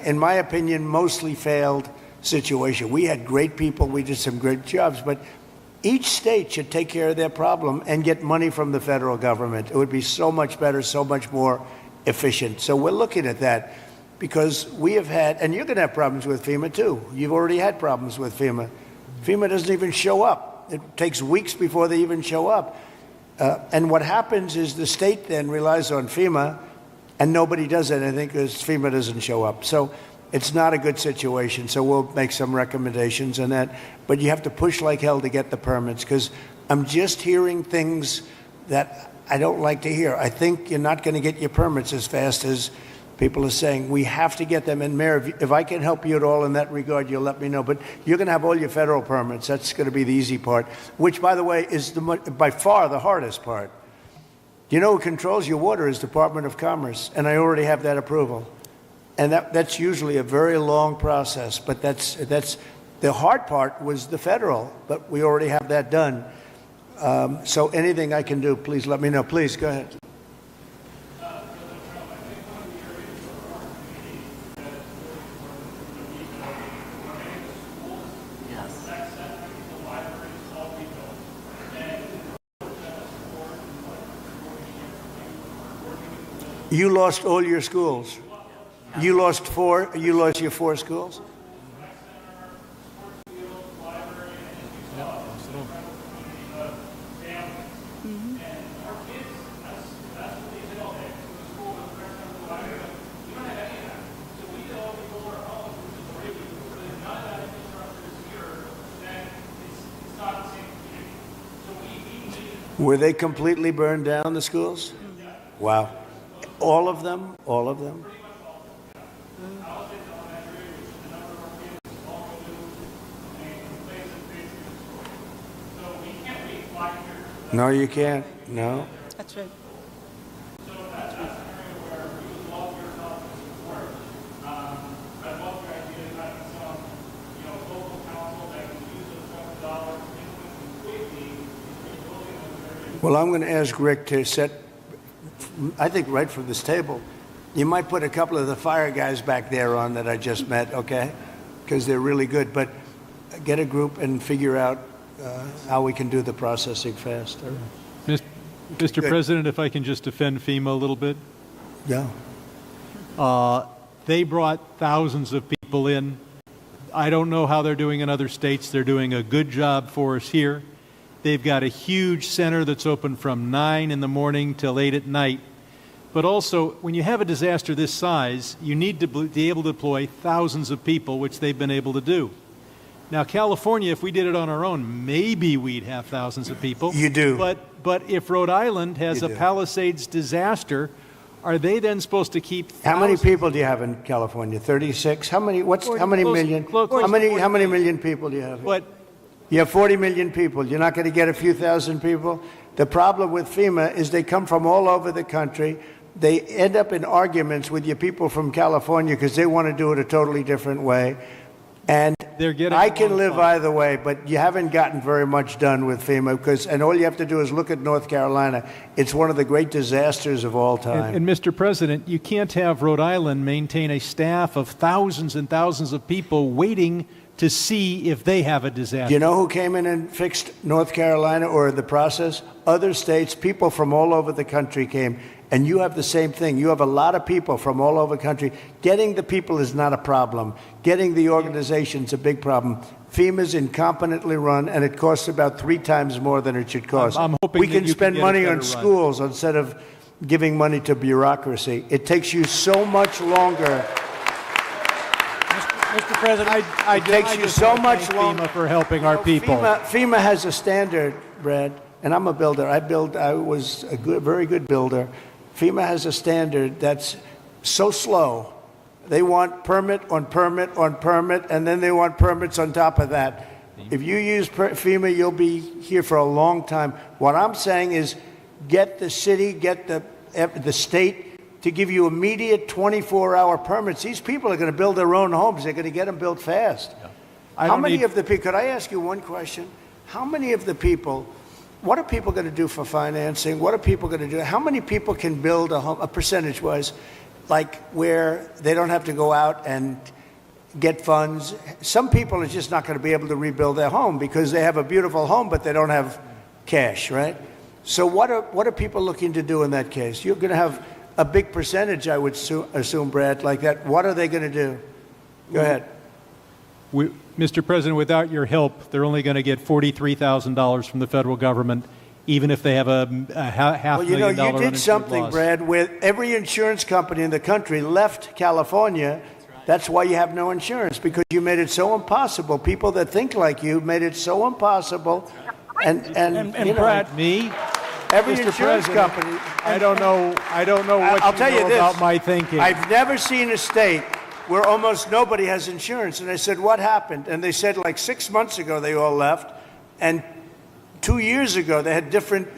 in my opinion, mostly failed situation. We had great people. We did some great jobs, but each state should take care of their problem and get money from the federal government. It would be so much better, so much more efficient. So we're looking at that. Because we have had, and you're going to have problems with FEMA too. You've already had problems with FEMA. FEMA doesn't even show up. It takes weeks before they even show up. And what happens is the state then relies on FEMA, and nobody does anything because FEMA doesn't show up. So it's not a good situation. So we'll make some recommendations on that. But you have to push like hell to get the permits, because I'm just hearing things that I don't like to hear. I think you're not going to get your permits as fast as people are saying. We have to get them. And Mayor, if I can help you at all in that regard, you'll let me know. But you're going to have all your federal permits. That's going to be the easy part, which, by the way, is by far the hardest part. You know who controls your water is Department of Commerce, and I already have that approval. And that's usually a very long process, but that's the hard part was the federal, but we already have that done. So anything I can do, please let me know. Please, go ahead. You lost all your schools. You lost your 4 schools? Were they completely burned down, the schools? Wow. All of them? All of them? No, you can't. No. That's right. Well, I'm going to ask Rick to set, I think right from this table, you might put a couple of the fire guys back there on that I just met, okay? Because they're really good. But get a group and figure out how we can do the processing faster. Mr. President, if I can just defend FEMA a little bit. Yeah. They brought thousands of people in. I don't know how they're doing in other states. They're doing a good job for us here. They've got a huge center that's open from 9 in the morning till 8 at night. But also, when you have a disaster this size, you need to be able to deploy thousands of people, which they've been able to do. Now, California, if we did it on our own, maybe we'd have thousands of people. You do. But if Rhode Island has a Palisades disaster, are they then supposed to keep How many people do you have in California? 36? How many million? How many million people do you have? You have 40 million people. You're not going to get a few thousand people? The problem with FEMA is they come from all over the country. They end up in arguments with your people from California because they want to do it a totally different way. And I can live either way, but you haven't gotten very much done with FEMA and all you have to do is look at North Carolina. It's one of the great disasters of all time. And Mr. President, you can't have Rhode Island maintain a staff of thousands and thousands of people waiting to see if they have a disaster. Do you know who came in and fixed North Carolina or the process? Other states, people from all over the country came. And you have the same thing. You have a lot of people from all over the country. Getting the people is not a problem. Getting the organization's a big problem. FEMA's incompetently run, and it costs about 3 times more than it should cost. I'm hoping we that can you spend can get money a on better run. schools instead of giving money to bureaucracy. It takes you so much longer. Mr. President, It takes you so much longer. FEMA for helping our people. FEMA has a standard, Brad, and I'm a builder. I was a very good builder. FEMA has a standard that's so slow. They want permit on permit on permit, and then they want permits on top of that. If you use FEMA, you'll be here for a long time. What I'm saying is get the city, get the state to give you immediate 24-hour permits. These people are going to build their own homes. They're going to get them built fast. How many of the people, could I ask you one question? How many of the people, what are people going to do for financing? What are people going to do? How many people can build a home, a percentage-wise, like where they don't have to go out and get funds? Some people are just not going to be able to rebuild their home because they have a beautiful home, but they don't have cash, right? So what are people looking to do in that case? You're going to have a big percentage, I would assume, Brad, like that. What are they going to do? Go ahead. Mr. President, without your help, they're only going to get $43,000 from the federal government, even if they have a half million dollar you did something, loss. Brad, where every insurance company in the country left California. That's why you have no insurance, because you made it so impossible. People that think like you made it so impossible. And you know, Brad, every Mr. insurance President, company. I don't know what I'll tell you this, about my thinking. I've never seen a state where almost nobody has insurance. And I said, what happened? And they said like 6 months ago they all left. And 2 years ago they had different,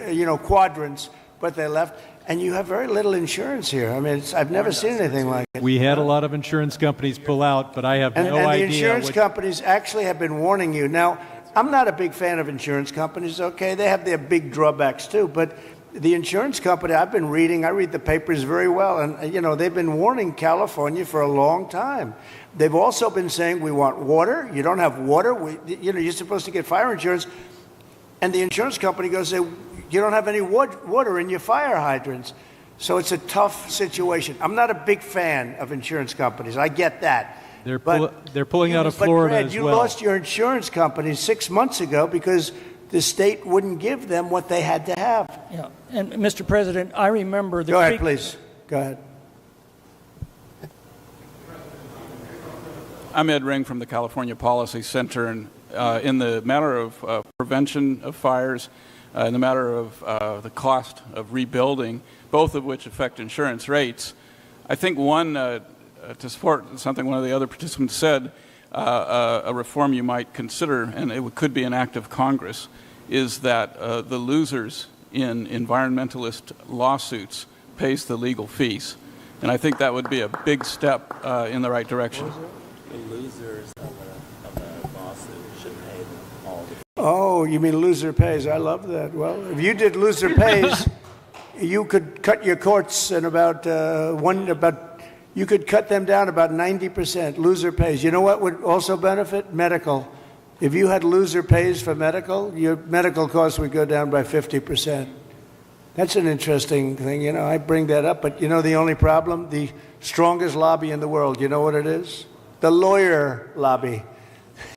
quadrants, but they left. And you have very little insurance here. I mean, I've never seen anything like it. We had a lot of insurance companies pull out, but I have no idea. And the insurance companies actually have been warning you. Now, I'm not a big fan of insurance companies, okay? They have their big drawbacks too, but the insurance company, I read the papers very well, and they've been warning California for a long time. They've also been saying, we want water. You don't have water. You're supposed to get fire insurance. And the insurance company goes, you don't have any water in your fire hydrants. So it's a tough situation. I'm not a big fan of insurance companies. I get that. They're pulling out of Florida Brad, as you well. lost your insurance company 6 months ago because the state wouldn't give them what they had to have. Yeah, and Mr. President, I remember the Go ahead, please. Go ahead. I'm Ed Ring from the California Policy Center, and in the matter of prevention of fires, in the matter of the cost of rebuilding, both of which affect insurance rates, I think one, to support something one of the other participants said, a reform you might consider, and it could be an act of Congress, is that the losers in environmentalist lawsuits pays the legal fees. And I think that would be a big step in the right direction. The losers of a lawsuit should pay all the fees. Oh, you mean loser pays. I love that. Well, if you did loser pays, you could cut your courts in you could cut them down about 90%, loser pays. You know what would also benefit? Medical. If you had loser pays for medical, your medical costs would go down by 50%. That's an interesting thing. I bring that up, but the only problem? The strongest lobby in the world, you know what it is? The lawyer lobby.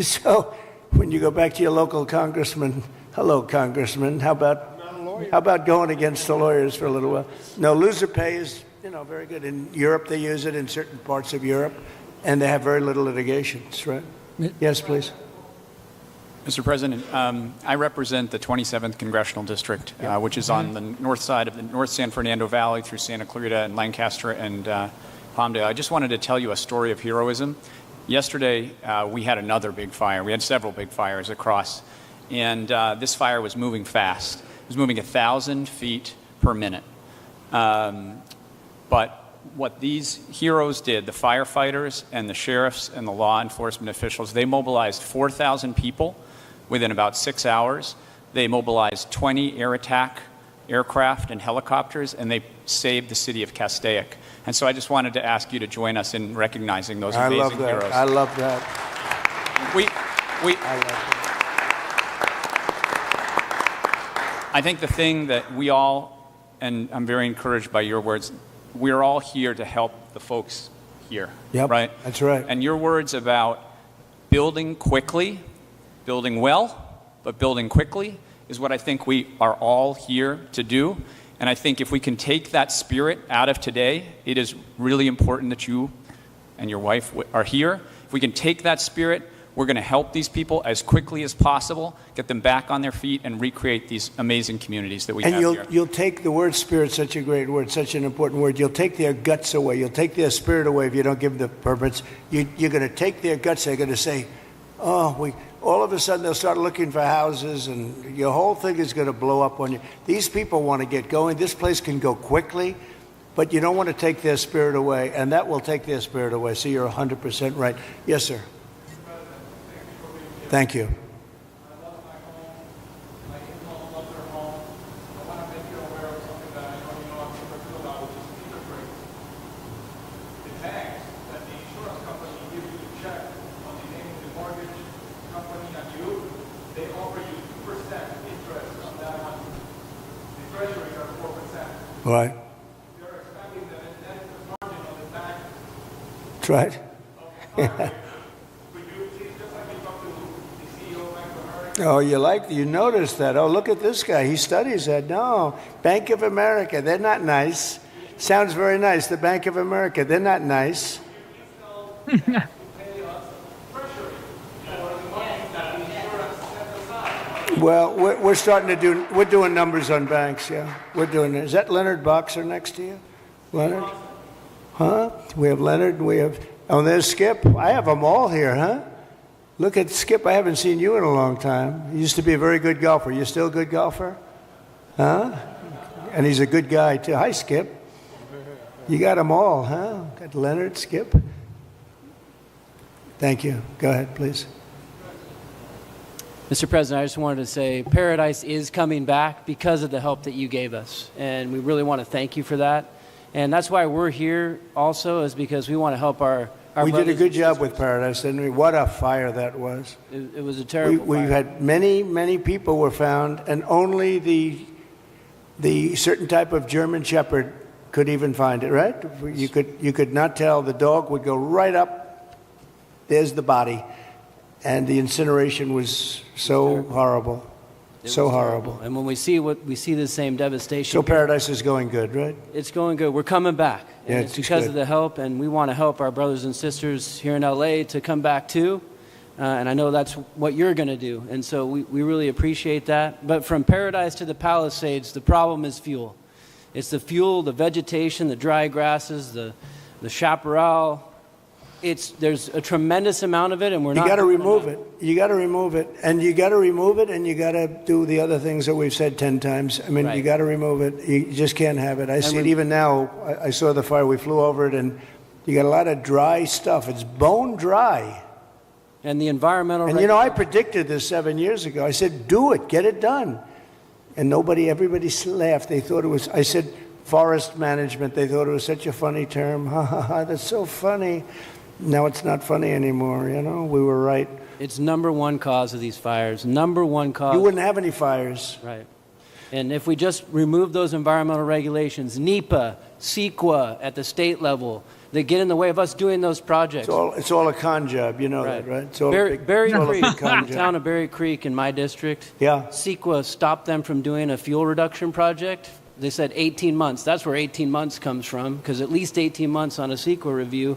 So when you go back to your local congressman, hello, congressman, how about going against the lawyers for a little while? No, loser pay is, very good. In Europe, they use it in certain parts of Europe, and they have very little litigations, right? Yes, please. Mr. President, I represent the 27th Congressional District, which is on the north side of the North San Fernando Valley through Santa Clarita and Lancaster and Palmdale. I just wanted to tell you a story of heroism. Yesterday, we had another big fire. We had several big fires across, and this fire was moving fast. It was moving 1,000 feet per minute. But what these heroes did, the firefighters and the sheriffs and the law enforcement officials, they mobilized 4,000 people within about 6 hours. They mobilized 20 air attack aircraft and helicopters, and they saved the city of Castaic. And so I just wanted to ask you to join us in recognizing those amazing heroes. I love that. I think the thing that we all, and I'm very encouraged by your words, we're all here to help the folks here. Yep, right? That's right. And your words about building quickly, building well, but building quickly is what I think we are all here to do. And I think if we can take that spirit out of today, it is really important that you and your wife are here. If we can take that spirit, we're going to help these people as quickly as possible, get them back on their feet, and recreate these amazing communities that we have here. And you'll take the word spirit, such a great word, such an important word. You'll take their guts away. You'll take their spirit away if you don't give them the permits. You're going to take their guts. They're going to say, all of a sudden they'll start looking for houses, and your whole thing is going to blow up on you. These people want to get going. This place can go quickly, but you don't want to take their spirit away, and that will take their spirit away. So you're 100% right. Yes, sir. Thank you. Right. That's right. Oh, you noticed that. Oh, look at this guy. He studies that. No, Bank of America, they're not nice. Sounds very nice. The Bank of America, they're not nice. Well, we're doing numbers on banks, yeah. We're doing it. Is that Leonard Boxer next to you? Leonard? Huh? We have Leonard, there's Skip. I have them all here, huh? Look at Skip. I haven't seen you in a long time. You used to be a very good golfer. You still a good golfer? Huh? And he's a good guy, too. Hi, Skip. You got them all, huh? Got Leonard, Skip. Thank you. Go ahead, please. Mr. President, I just wanted to say Paradise is coming back because of the help that you gave us. And we really want to thank you for that. And that's why we're here also, is because we want to help our we did a good job with Paradise, didn't we? What a fire that was. It was a terrible fire. We've had many people were found, and only the certain type of German Shepherd could even find it, right? You could not tell. The dog would go right up. There's the body. And the incineration was so horrible. So horrible. And when we see the same devastation. So Paradise is going good, right? It's going good. We're coming back. Yeah, it's because of the help, and we want to help our brothers and sisters here in LA to come back too. And I know that's what you're going to do. And so we really appreciate that. But from Paradise to the Palisades, the problem is fuel. It's the fuel, the vegetation, the dry grasses, the chaparral. There's a tremendous amount of it, and we're not. You got to remove it. You got to remove it, and you got to remove it, and you got to do the other things that we've said 10 times. I mean, right. You got to remove it. You just can't have it. I see it even now. I saw the fire. We flew over it, and you got a lot of dry stuff. It's bone dry. And the environmental. And I predicted this 7 years ago. I said, do it, get it done, and everybody laughed. They thought it was. I said, forest management. They thought it was such a funny term. Ha ha ha! That's so funny. Now it's not funny anymore, we were right. It's number one cause of these fires, number one cause. You wouldn't have any fires. Right. And if we just remove those environmental regulations, NEPA, CEQA at the state level, that get in the way of us doing those projects. It's all a con job, you know that, right? It's all Berry Creek, a big con the job. town of Berry Creek in my district. Yeah. CEQA stopped them from doing a fuel reduction project. They said 18 months. That's where 18 months comes from, because at least 18 months on a CEQA review.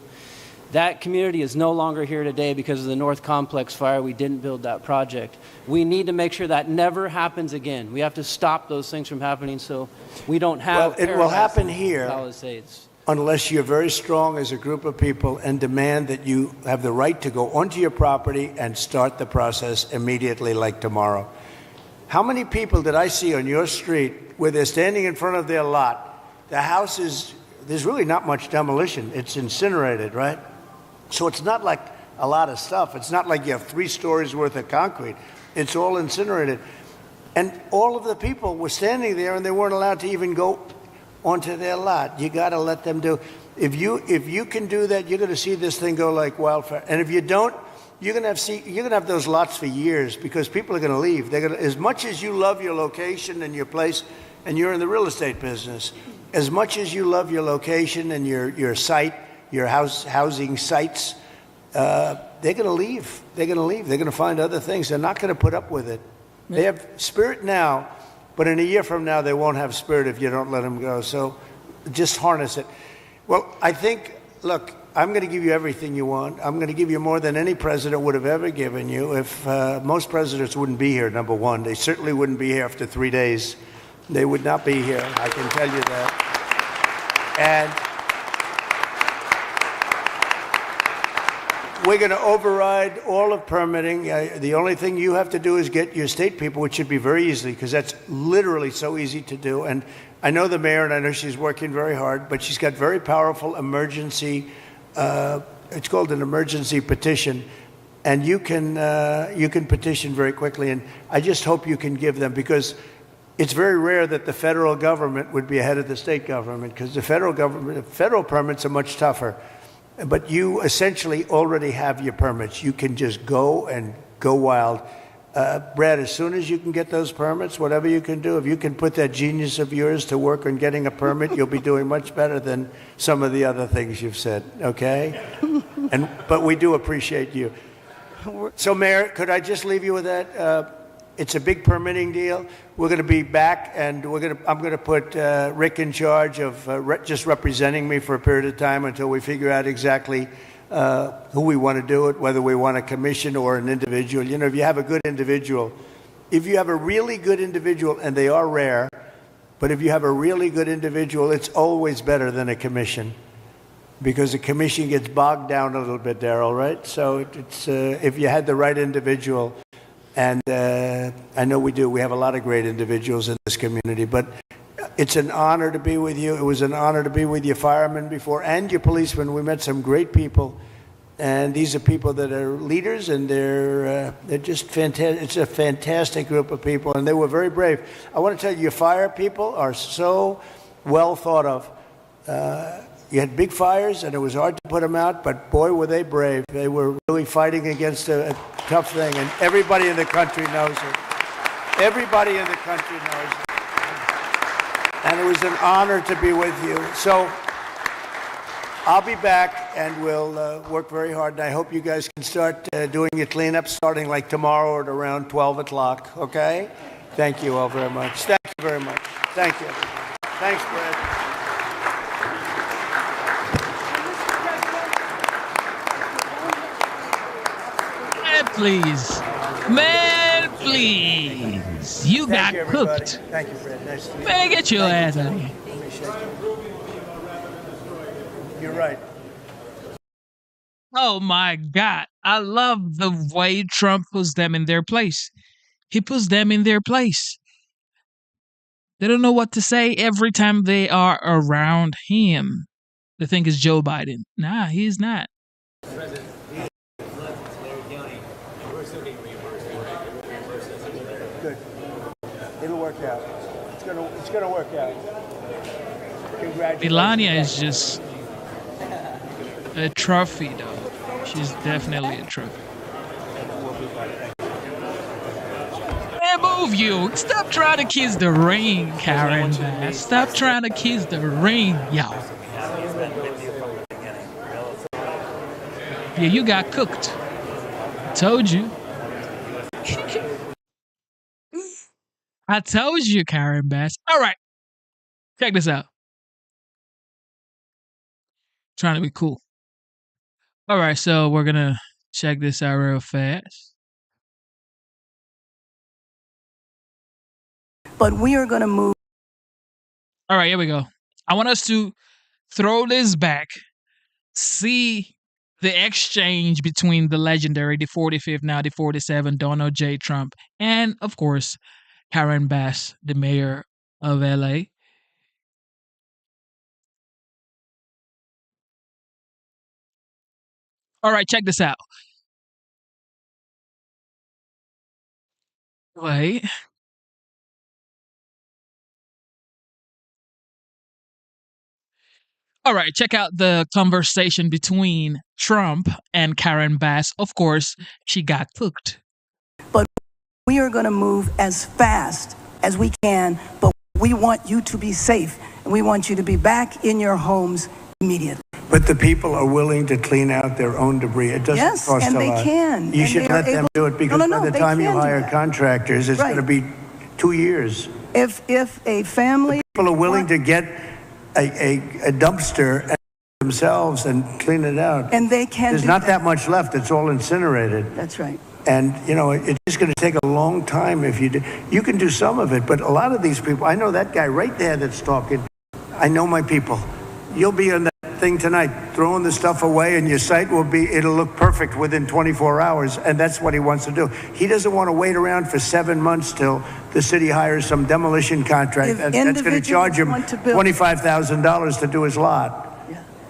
That community is no longer here today because of the North Complex fire. We didn't build that project. We need to make sure that never happens again. We have to stop those things from happening so we don't have. Well, it will happen here Palisades. unless you're very strong as a group of people and demand that you have the right to go onto your property and start the process immediately, like tomorrow. How many people did I see on your street where they're standing in front of their lot? The house is, there's really not much demolition. It's incinerated, right? So it's not like a lot of stuff. It's not like you have 3 stories worth of concrete. It's all incinerated. And all of the people were standing there and they weren't allowed to even go onto their lot. You got to let them do. If you can do that, you're going to see this thing go like wildfire. And if you don't, you're going to have those lots for years because people are going to leave. They're going to, as much as you love your location and your place, and you're in the real estate business, as much as you love your location and your site, your housing sites, they're going to leave. They're going to leave. They're going to find other things. They're not going to put up with it. They have spirit now, but in a year from now, they won't have spirit if you don't let them go. So just harness it. Well, I think, look, I'm going to give you everything you want. I'm going to give you more than any president would have ever given you. If most presidents wouldn't be here, number one. They certainly wouldn't be here after 3 days. They would not be here. I can tell you that. And we're going to override all of permitting. The only thing you have to do is get your state people, which should be very easy, because that's literally so easy to do. And I know the mayor, and I know she's working very hard, but she's got very powerful emergency, it's called an emergency petition, and you can petition very quickly. And I just hope you can give them, because it's very rare that the federal government would be ahead of the state government, because the federal permits are much tougher. But you essentially already have your permits. You can just go and go wild. Brad, as soon as you can get those permits, whatever you can do, if you can put that genius of yours to work on getting a permit, you'll be doing much better than some of the other things you've said, okay? But we do appreciate you. So, Mayor, could I just leave you with that? It's a big permitting deal. We're going to be back, and I'm going to put Rick in charge of just representing me for a period of time until we figure out exactly who we want to do it, whether we want a commission or an individual. You know, if you have a good individual, if you have a really good individual, and they are rare, but if you have a really good individual, it's always better than a commission, because a commission gets bogged down a little bit, Darrell, right? So it's if you had the right individual. And I know we do. We have a lot of great individuals in this community. But it's an honor to be with you. It was an honor to be with your firemen before and your policemen. We met some great people. And these are people that are leaders, and they're just fantastic. It's a fantastic group of people, and they were very brave. I want to tell you, your fire people are so well thought of. You had big fires, and it was hard to put them out, but boy, were they brave. They were really fighting against a tough thing, and everybody in the country knows it. Everybody in the country knows it. And it was an honor to be with you. So I'll be back, and we'll work very hard, and I hope you guys can start doing your cleanup starting like tomorrow at around 12 o'clock, okay? Thank you all very much. Thank you very much. Thank you. Thanks, Brad. Please. Man, please. You got cooked. Thank you, Fred. Nice to meet you. Man, get your ass out of here. You're right. Oh, my God. I love the way Trump puts them in their place. He puts them in their place. They don't know what to say every time they are around him. They think it's Joe Biden. Nah, he's not. Good. It'll work out. It's gonna work out. Congratulations. Melania is just a trophy, though. She's definitely a trophy. Man, move you. Stop trying to kiss the ring, Karen. Man. Stop trying to kiss the ring, y'all. Yeah, you got cooked. Told you. I told you, Karen Bass. All right, check this out. Trying to be cool. All right, so we're gonna check this out real fast. But we are going to move. All right, here we go. I want us to throw this back, see the exchange between the legendary, the 45th, now the 47, Donald J. Trump, and of course, Karen Bass, the mayor of LA. All right, check this out. Wait. All right, check out the conversation between Trump and Karen Bass. Of course, she got cooked. But we are going to move as fast as we can, but we want you to be safe, and we want you to be back in your homes immediately. But the people are willing to clean out their own debris. It doesn't Yes, cost and a they lot. can, You and should they let are them able- do it because No, no, by no, the they time you can do hire that. contractors, it's Right. going to be 2 years. If a family People are willing to get a dumpster themselves and clean it out. And they can There's do not that. that much left. It's all incinerated. That's right. And, you know, it's just going to take a long time if you do. You can do some of it, but a lot of these people, I know that guy right there that's talking. I know my people. You'll be on that thing tonight, throwing the stuff away, and your site it'll look perfect within 24 hours, and that's what he wants to do. He doesn't want to wait around for 7 months till the city hires some demolition contract that's going to charge him $25,000 to do his lot.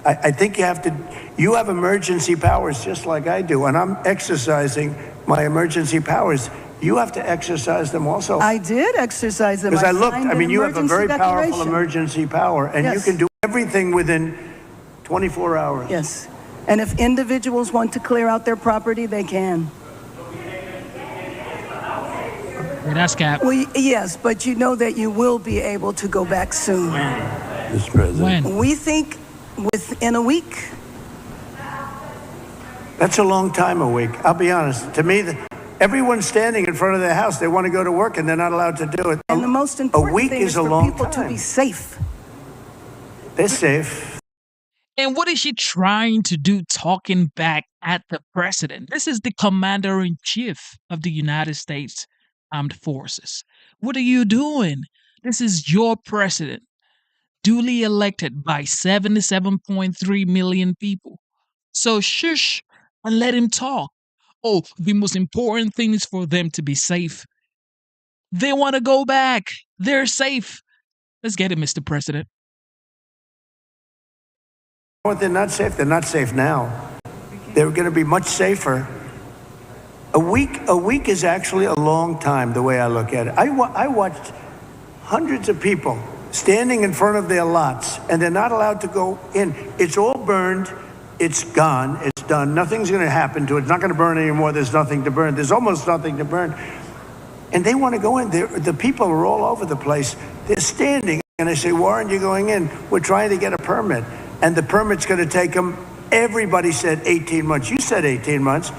I think you have emergency powers just like I do, and I'm exercising my emergency powers. You have to exercise them also. I did exercise them. Because I looked, signed I mean, an you have a emergency very powerful declaration. emergency power, and you Yes. can do everything within 24 hours. Yes. And if individuals want to clear out their property, they can. Yeah, that's cap. Well, yes, but you know that you will be able to go back soon. Mr. President. When? We think within a week. That's a long time, a week. I'll be honest. To me, everyone's standing in front of their house. They want to go to work, and they're not allowed to do it. And the most important week thing is is a for long people time. to be safe. They're safe. And what is she trying to do talking back at the president? This is the commander in chief of the United States Armed Forces. What are you doing? This is your president, duly elected by 77.3 million people. So shush and let him talk. Oh, the most important thing is for them to be safe. They want to go back. They're safe. Let's get it, Mr. President. What, they're not safe? They're not safe now. They're going to be much safer. A week is actually a long time, the way I look at it. I watched hundreds of people standing in front of their lots, and they're not allowed to go in. It's all burned. It's gone. It's done. Nothing's going to happen to it. It's not going to burn anymore. There's nothing to burn. There's almost nothing to burn. And they want to go in. The people are all over the place. They're standing, and they say, "Why aren't you going in? We're trying to get a permit." And the permit's going to take them, everybody said 18 months. You said 18 months.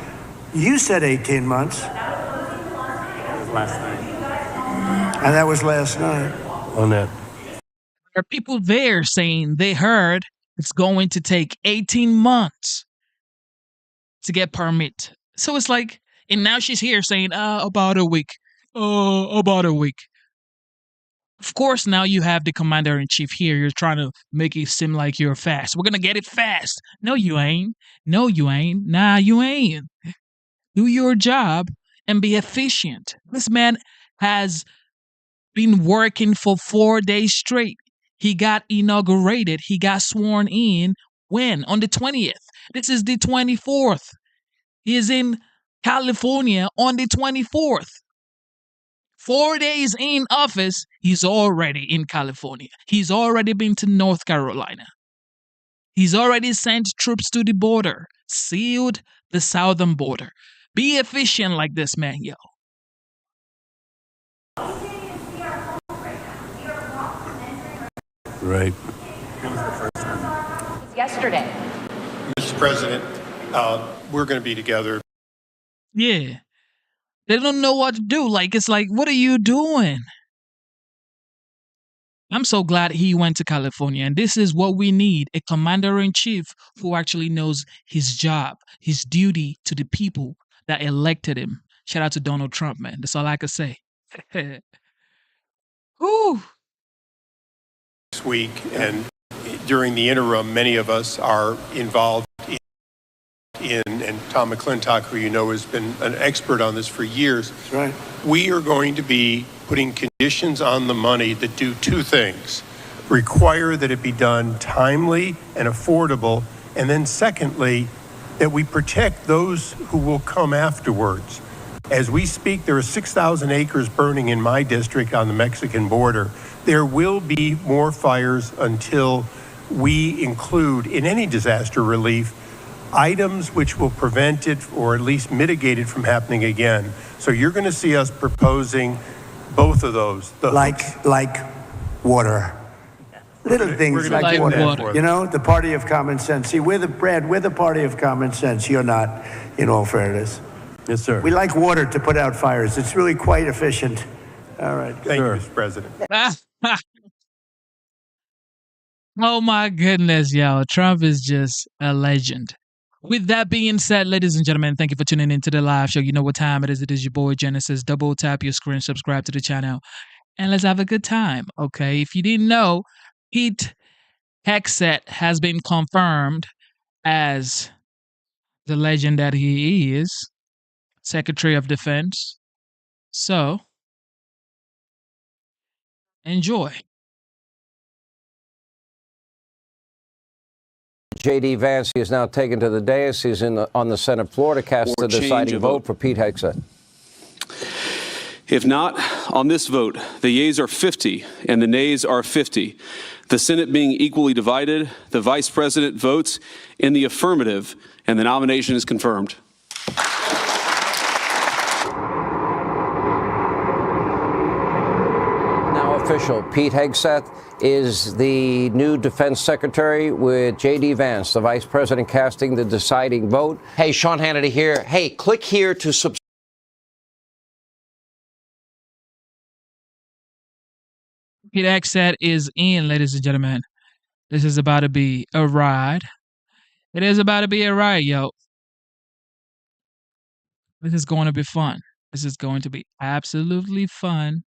You said 18 months. Last night. And that was last night. On that. There are people there saying they heard it's going to take 18 months to get permit. So it's like, and now she's here saying, about a week. About a week. Of course, now you have the commander-in-chief here. You're trying to make it seem like you're fast. We're going to get it fast. No, you ain't. No, you ain't. Nah, you ain't. Do your job and be efficient. This man has been working for 4 days straight. He got inaugurated. He got sworn in when? On the 20th. This is the 24th. He is in California on the 24th. 4 days in office, he's already in California. He's already been to North Carolina. He's already sent troops to the border, sealed the southern border. Be efficient like this man, yo. Right. Yesterday. Mr. President, we're going to be together. Yeah. They don't know what to do. Like, it's like, what are you doing? I'm so glad he went to California. And this is what we need, a commander-in-chief who actually knows his job, his duty to the people that elected him. Shout out to Donald Trump, man. That's all I can say. Whew. This week, and during the interim, many of us are involved in, and Tom McClintock, who you know has been an expert on this for years. That's right. We are going to be putting conditions on the money that do two things: require that it be done timely and affordable, and then secondly, that we protect those who will come afterwards. As we speak, there are 6,000 acres burning in my district on the Mexican border. There will be more fires until we include in any disaster relief items which will prevent it or at least mitigate it from happening again. So you're going to see us proposing both of those. Like water. Little things like water. You know, the party of common sense. See, we're the party of common sense. You're not, in all fairness. Yes, sir. We like water to put out fires. It's really quite efficient. All right. Thank you, Mr. President. Oh my goodness, yo. Trump is just a legend. With that being said, ladies and gentlemen, thank you for tuning into the live show. You know what time it is. It is your boy Genesis. Double tap your screen, subscribe to the channel, and let's have a good time, okay? If you didn't know, Pete Hegseth has been confirmed as the legend that he is, Secretary of Defense. So, enjoy. J.D. Vance is now taken to the dais. He's on the Senate floor to cast the deciding vote for Pete Hegseth. If not, on this vote, the yeas are 50 and the nays are 50. The Senate being equally divided, the Vice President votes in the affirmative, and the nomination is confirmed. Official. Pete Hegseth is the new defense secretary with J.D. Vance, the vice president, casting the deciding vote. Hey, Sean Hannity here. Hey, click here to subscribe. Pete Hegseth is in, ladies and gentlemen. This is about to be a ride. It is about to be a ride, yo. This is going to be fun. This is going to be absolutely fun.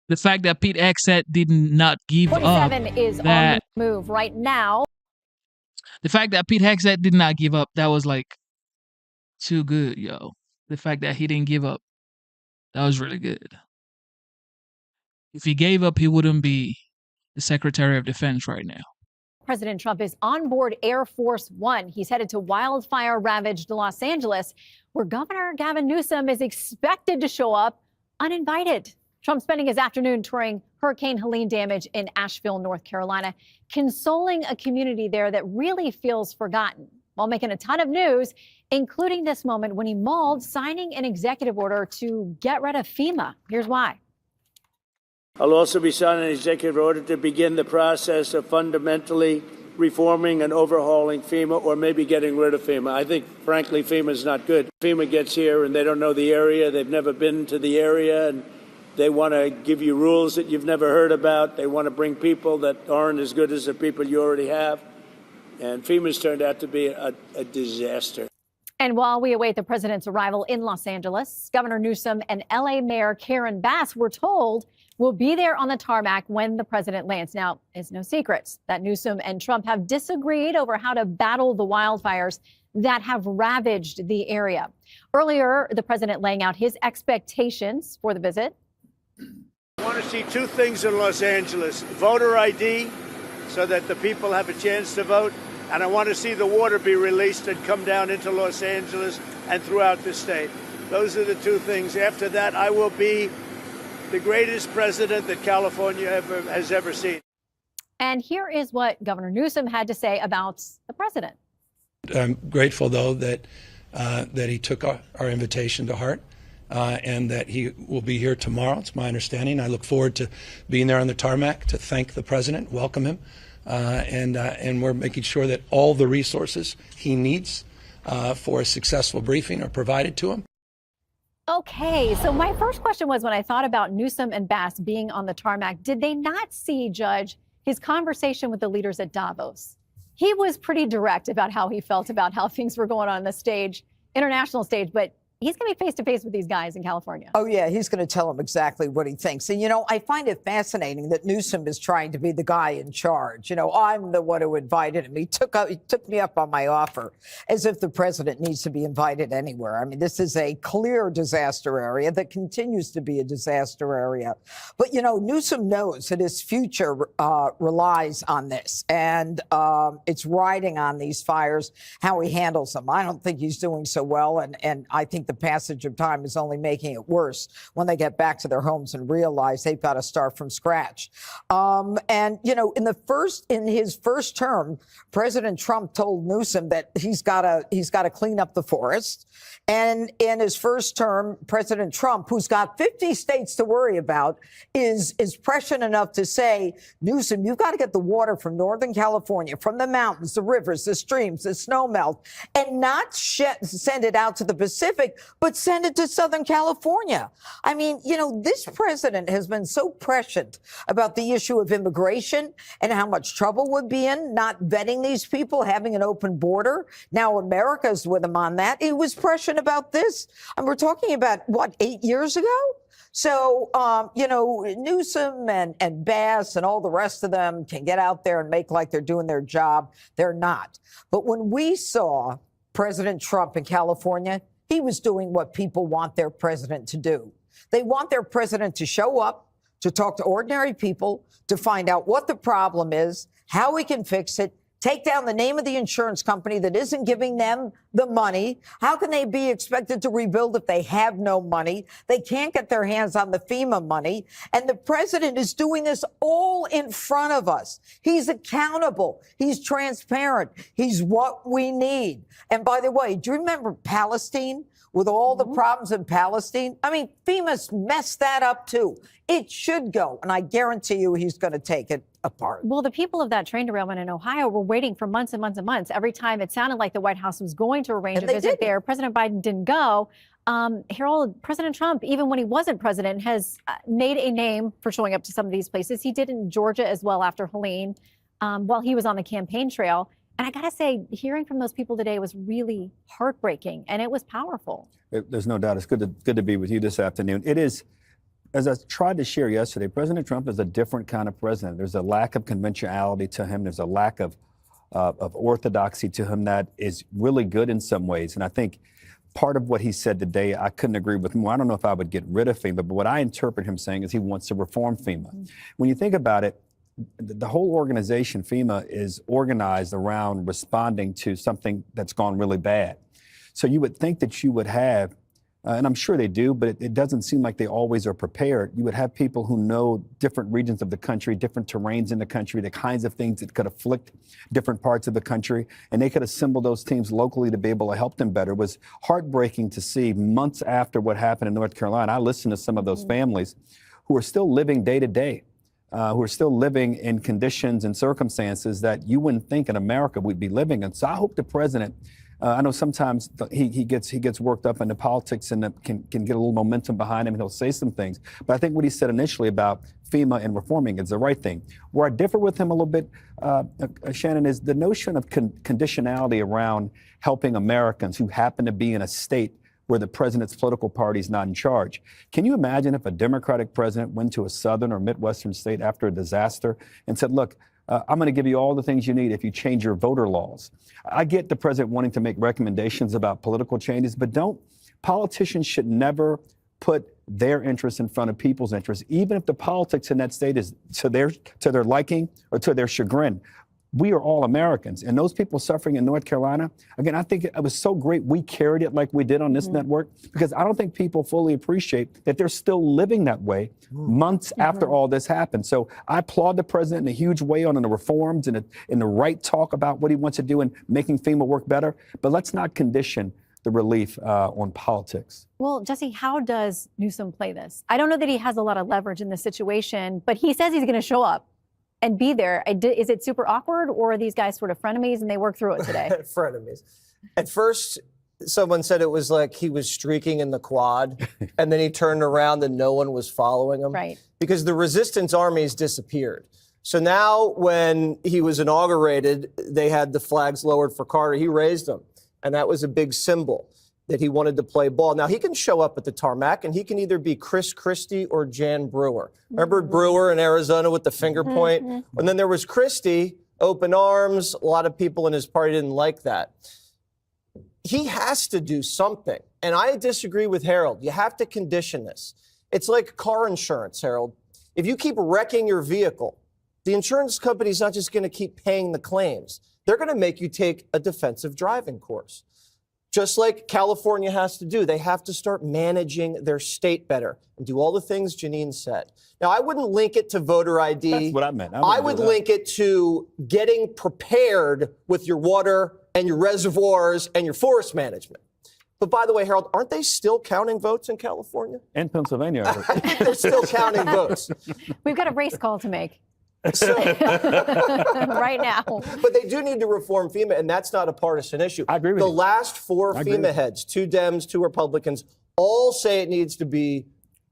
The fact that Pete Hegseth did not give up. 47 is on the move right now. The fact that Pete Hegseth did not give up, that was like too good, yo. The fact that he didn't give up, that was really good. If he gave up, he wouldn't be the Secretary of Defense right now. President Trump is on board Air Force One. He's headed to wildfire-ravaged Los Angeles, where Governor Gavin Newsom is expected to show up uninvited. Trump spending his afternoon touring Hurricane Helene damage in Asheville, North Carolina, consoling a community there that really feels forgotten, while making a ton of news, including this moment when he mauled signing an executive order to get rid of FEMA. Here's why. I'll also be signing an executive order to begin the process of fundamentally reforming and overhauling FEMA, or maybe getting rid of FEMA. I think, frankly, FEMA is not good. FEMA gets here and they don't know the area. They've never been to the area, and they want to give you rules that you've never heard about. They want to bring people that aren't as good as the people you already have. And FEMA's turned out to be a disaster. And while we await the president's arrival in Los Angeles, Governor Newsom and L.A. Mayor Karen Bass were told will be there on the tarmac when the president lands. Now, it's no secret that Newsom and Trump have disagreed over how to battle the wildfires that have ravaged the area. Earlier, the president laying out his expectations for the visit. I want to see two things in Los Angeles: voter ID, so that the people have a chance to vote, and I want to see the water be released and come down into Los Angeles and throughout the state. Those are the two things. After that, I will be the greatest president that California has ever seen. And here is what Governor Newsom had to say about the president. I'm grateful, though, that he took our invitation to heart, and that he will be here tomorrow. It's my understanding. I look forward to being there on the tarmac to thank the president, welcome him, and we're making sure that all the resources he needs for a successful briefing are provided to him. Okay, so my first question was when I thought about Newsom and Bass being on the tarmac, did they not see, Judge, his conversation with the leaders at Davos? He was pretty direct about how he felt about how things were going on the stage, international stage, but he's going to be face to face with these guys in California. Oh, yeah, he's going to tell them exactly what he thinks. And, you know, I find it fascinating that Newsom is trying to be the guy in charge. You know, I'm the one who invited him. He took me up on my offer, as if the president needs to be invited anywhere. I mean, this is a clear disaster area that continues to be a disaster area. But, you know, Newsom knows that his future relies on this. And it's riding on these fires, how he handles them. I don't think he's doing so well. And I think the passage of time is only making it worse when they get back to their homes and realize they've got to start from scratch. And, you know, in his first term, President Trump told Newsom that he's got to clean up the forest. And in his first term, President Trump, who's got 50 states to worry about, is prescient enough to say, Newsom, you've got to get the water from Northern California, from the mountains, the rivers, the streams, the snowmelt, and not send it out to the Pacific, but send it to Southern California. I mean, you know, this president has been so prescient about the issue of immigration and how much trouble would be in not vetting these people, having an open border. Now America's with him on that. He was prescient about this. And we're talking about, what, 8 years ago? So, you know, Newsom and Bass and all the rest of them can get out there and make like they're doing their job. They're not. But when we saw President Trump in California, he was doing what people want their president to do. They want their president to show up, to talk to ordinary people, to find out what the problem is, how we can fix it, take down the name of the insurance company that isn't giving them the money. How can they be expected to rebuild if they have no money? They can't get their hands on the FEMA money. And the president is doing this all in front of us. He's accountable. He's transparent. He's what we need. And by the way, do you remember Palestine? With all the problems in Palestine? I mean, FEMA's messed that up too. It should go. And I guarantee you he's going to take it apart. Well, the people of that train derailment in Ohio were waiting for months and months and months. Every time it sounded like the White House was going to arrange a visit there, President Biden didn't go. Harold, President Trump, even when he wasn't president, has made a name for showing up to some of these places. He did in Georgia as well after Helene, while he was on the campaign trail. And I got to say, hearing from those people today was really heartbreaking, and it was powerful. There's no doubt. It's good to be with you this afternoon. It is, as I tried to share yesterday, President Trump is a different kind of president. There's a lack of conventionality to him. There's a lack of orthodoxy to him that is really good in some ways. And I think part of what he said today, I couldn't agree with more. I don't know if I would get rid of FEMA, but what I interpret him saying is he wants to reform FEMA. Mm-hmm. When you think about it, the whole organization, FEMA, is organized around responding to something that's gone really bad. So you would think that you would have, and I'm sure they do, but it doesn't seem like they always are prepared. You would have people who know different regions of the country, different terrains in the country, the kinds of things that could afflict different parts of the country, and they could assemble those teams locally to be able to help them better. It was heartbreaking to see months after what happened in North Carolina. I listened to some of those families who are still living day to day. Who are still living in conditions and circumstances that you wouldn't think in America we'd be living in. So I hope the president, I know sometimes he gets worked up into politics and can get a little momentum behind him and he'll say some things. But I think what he said initially about FEMA and reforming is the right thing. Where I differ with him a little bit, Shannon, is the notion of conditionality around helping Americans who happen to be in a state where the president's political party is not in charge. Can you imagine if a Democratic president went to a southern or Midwestern state after a disaster and said, look, I'm going to give you all the things you need if you change your voter laws? I get the president wanting to make recommendations about political changes, but politicians should never put their interests in front of people's interests, even if the politics in that state is to their liking or to their chagrin. We are all Americans, and those people suffering in North Carolina, again, I think it was so great we carried it like we did on this network, because I don't think people fully appreciate that they're still living that way months after all this happened. So I applaud the president in a huge way on the reforms and in the right talk about what he wants to do in making FEMA work better, but let's not condition the relief on politics. Well, Jesse, how does Newsom play this? I don't know that he has a lot of leverage in this situation, but he says he's going to show up and be there. Is it super awkward, or are these guys sort of frenemies and they work through it today? Frenemies. At first, someone said it was like he was streaking in the quad, and then he turned around and no one was following him. Right. Because the resistance armies disappeared. So now when he was inaugurated, they had the flags lowered for Carter. He raised them, and that was a big symbol that he wanted to play ball. Now, he can show up at the tarmac, and he can either be Chris Christie or Jan Brewer. Remember Brewer in Arizona with the finger point? And then there was Christie, open arms. A lot of people in his party didn't like that. He has to do something. And I disagree with Harold. You have to condition this. It's like car insurance, Harold. If you keep wrecking your vehicle, the insurance company's not just going to keep paying the claims. They're going to make you take a defensive driving course. Just like California has to do. They have to start managing their state better and do all the things Janine said. Now, I wouldn't link it to voter ID. That's what I meant. I would link it to getting prepared with your water and your reservoirs and your forest management. But by the way, Harold, aren't they still counting votes in California? And Pennsylvania. They're still counting votes. We've got a race call to make. Right now. But they do need to reform FEMA, and that's not a partisan issue. I agree with you. you. The last four FEMA heads, 2 Dems, 2 Republicans, all say it needs to be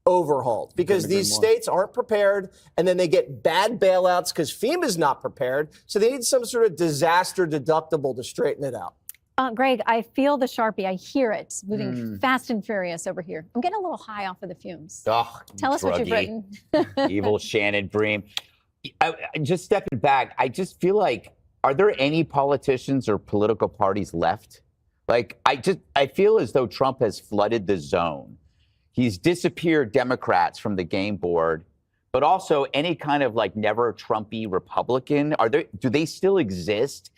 overhauled because these states aren't prepared, and then they get bad bailouts because FEMA's not prepared. So they need some sort of disaster deductible to straighten it out. Greg, I feel the Sharpie. I hear it moving fast and furious over here. I'm getting a little high off of the fumes. Oh, Tell us what you've written. Evil Shannon Bream. I just stepping back, I just feel like, are there any politicians or political parties left? Like, I feel as though Trump has flooded the zone. He's disappeared Democrats from the game board, but also any kind of like never Trumpy Republican. Do they still exist?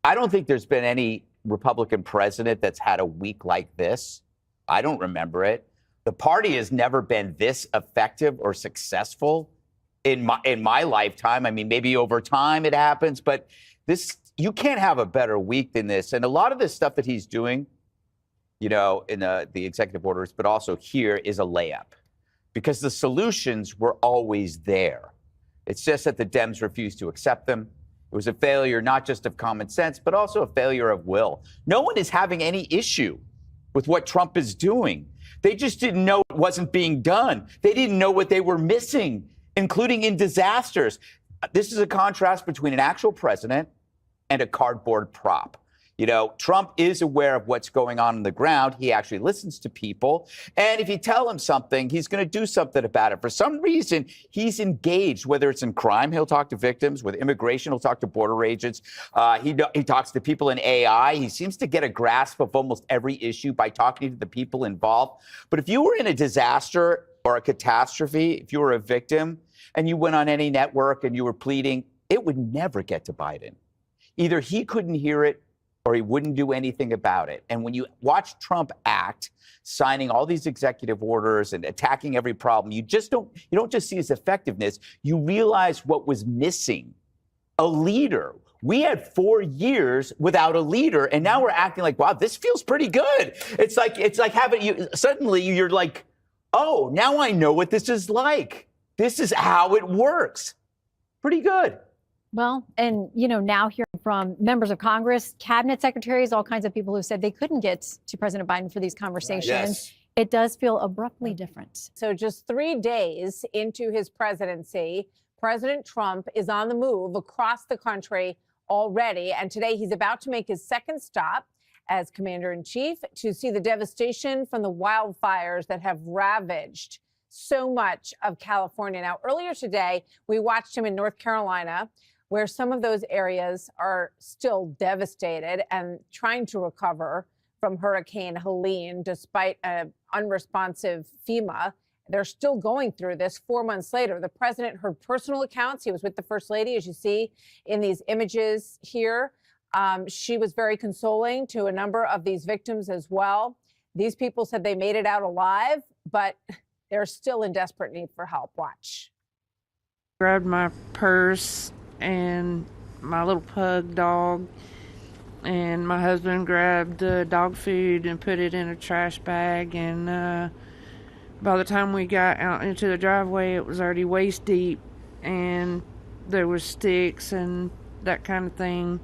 I don't think there's been any Republican president that's had a week like this. I don't remember it. The party has never been this effective or successful in my lifetime. I mean, maybe over time it happens, but you can't have a better week than this. And a lot of this stuff that he's doing, in the executive orders, but also here, is a layup because the solutions were always there. It's just that the Dems refused to accept them. It was a failure not just of common sense, but also a failure of will. No one is having any issue with what Trump is doing. They just didn't know it wasn't being done. They didn't know what they were missing, including in disasters. This is a contrast between an actual president and a cardboard prop. Trump is aware of what's going on the ground. He actually listens to people. And if you tell him something, he's going to do something about it. For some reason, he's engaged, whether it's in crime, he'll talk to victims. With immigration, he'll talk to border agents. He talks to people in AI. He seems to get a grasp of almost every issue by talking to the people involved. But if you were in a disaster or a catastrophe, if you were a victim and you went on any network and you were pleading, it would never get to Biden. Either he couldn't hear it or he wouldn't do anything about it. And when you watch Trump act, signing all these executive orders and attacking every problem, you don't just see his effectiveness, you realize what was missing. A leader. We had 4 years without a leader, and now we're acting like, wow, this feels pretty good. It's like having suddenly you're like, oh, now I know what this is like. This is how it works. Pretty good. Well, and, now hearing from members of Congress, cabinet secretaries, all kinds of people who said they couldn't get to President Biden for these conversations. Yes. It does feel abruptly different. So just 3 days into his presidency, President Trump is on the move across the country already. And today he's about to make his second stop as commander-in-chief to see the devastation from the wildfires that have ravaged so much of California. Now, earlier today, we watched him in North Carolina, where some of those areas are still devastated and trying to recover from Hurricane Helene, despite an unresponsive FEMA. They're still going through this 4 months later. The president heard personal accounts. He was with the First Lady, as you see in these images here. She was very consoling to a number of these victims as well. These people said they made it out alive, but they're still in desperate need for help. Watch. Grabbed my purse and my little pug dog and my husband grabbed the dog food and put it in a trash bag, and by the time we got out into the driveway, it was already waist deep, and there was sticks and that kind of thing.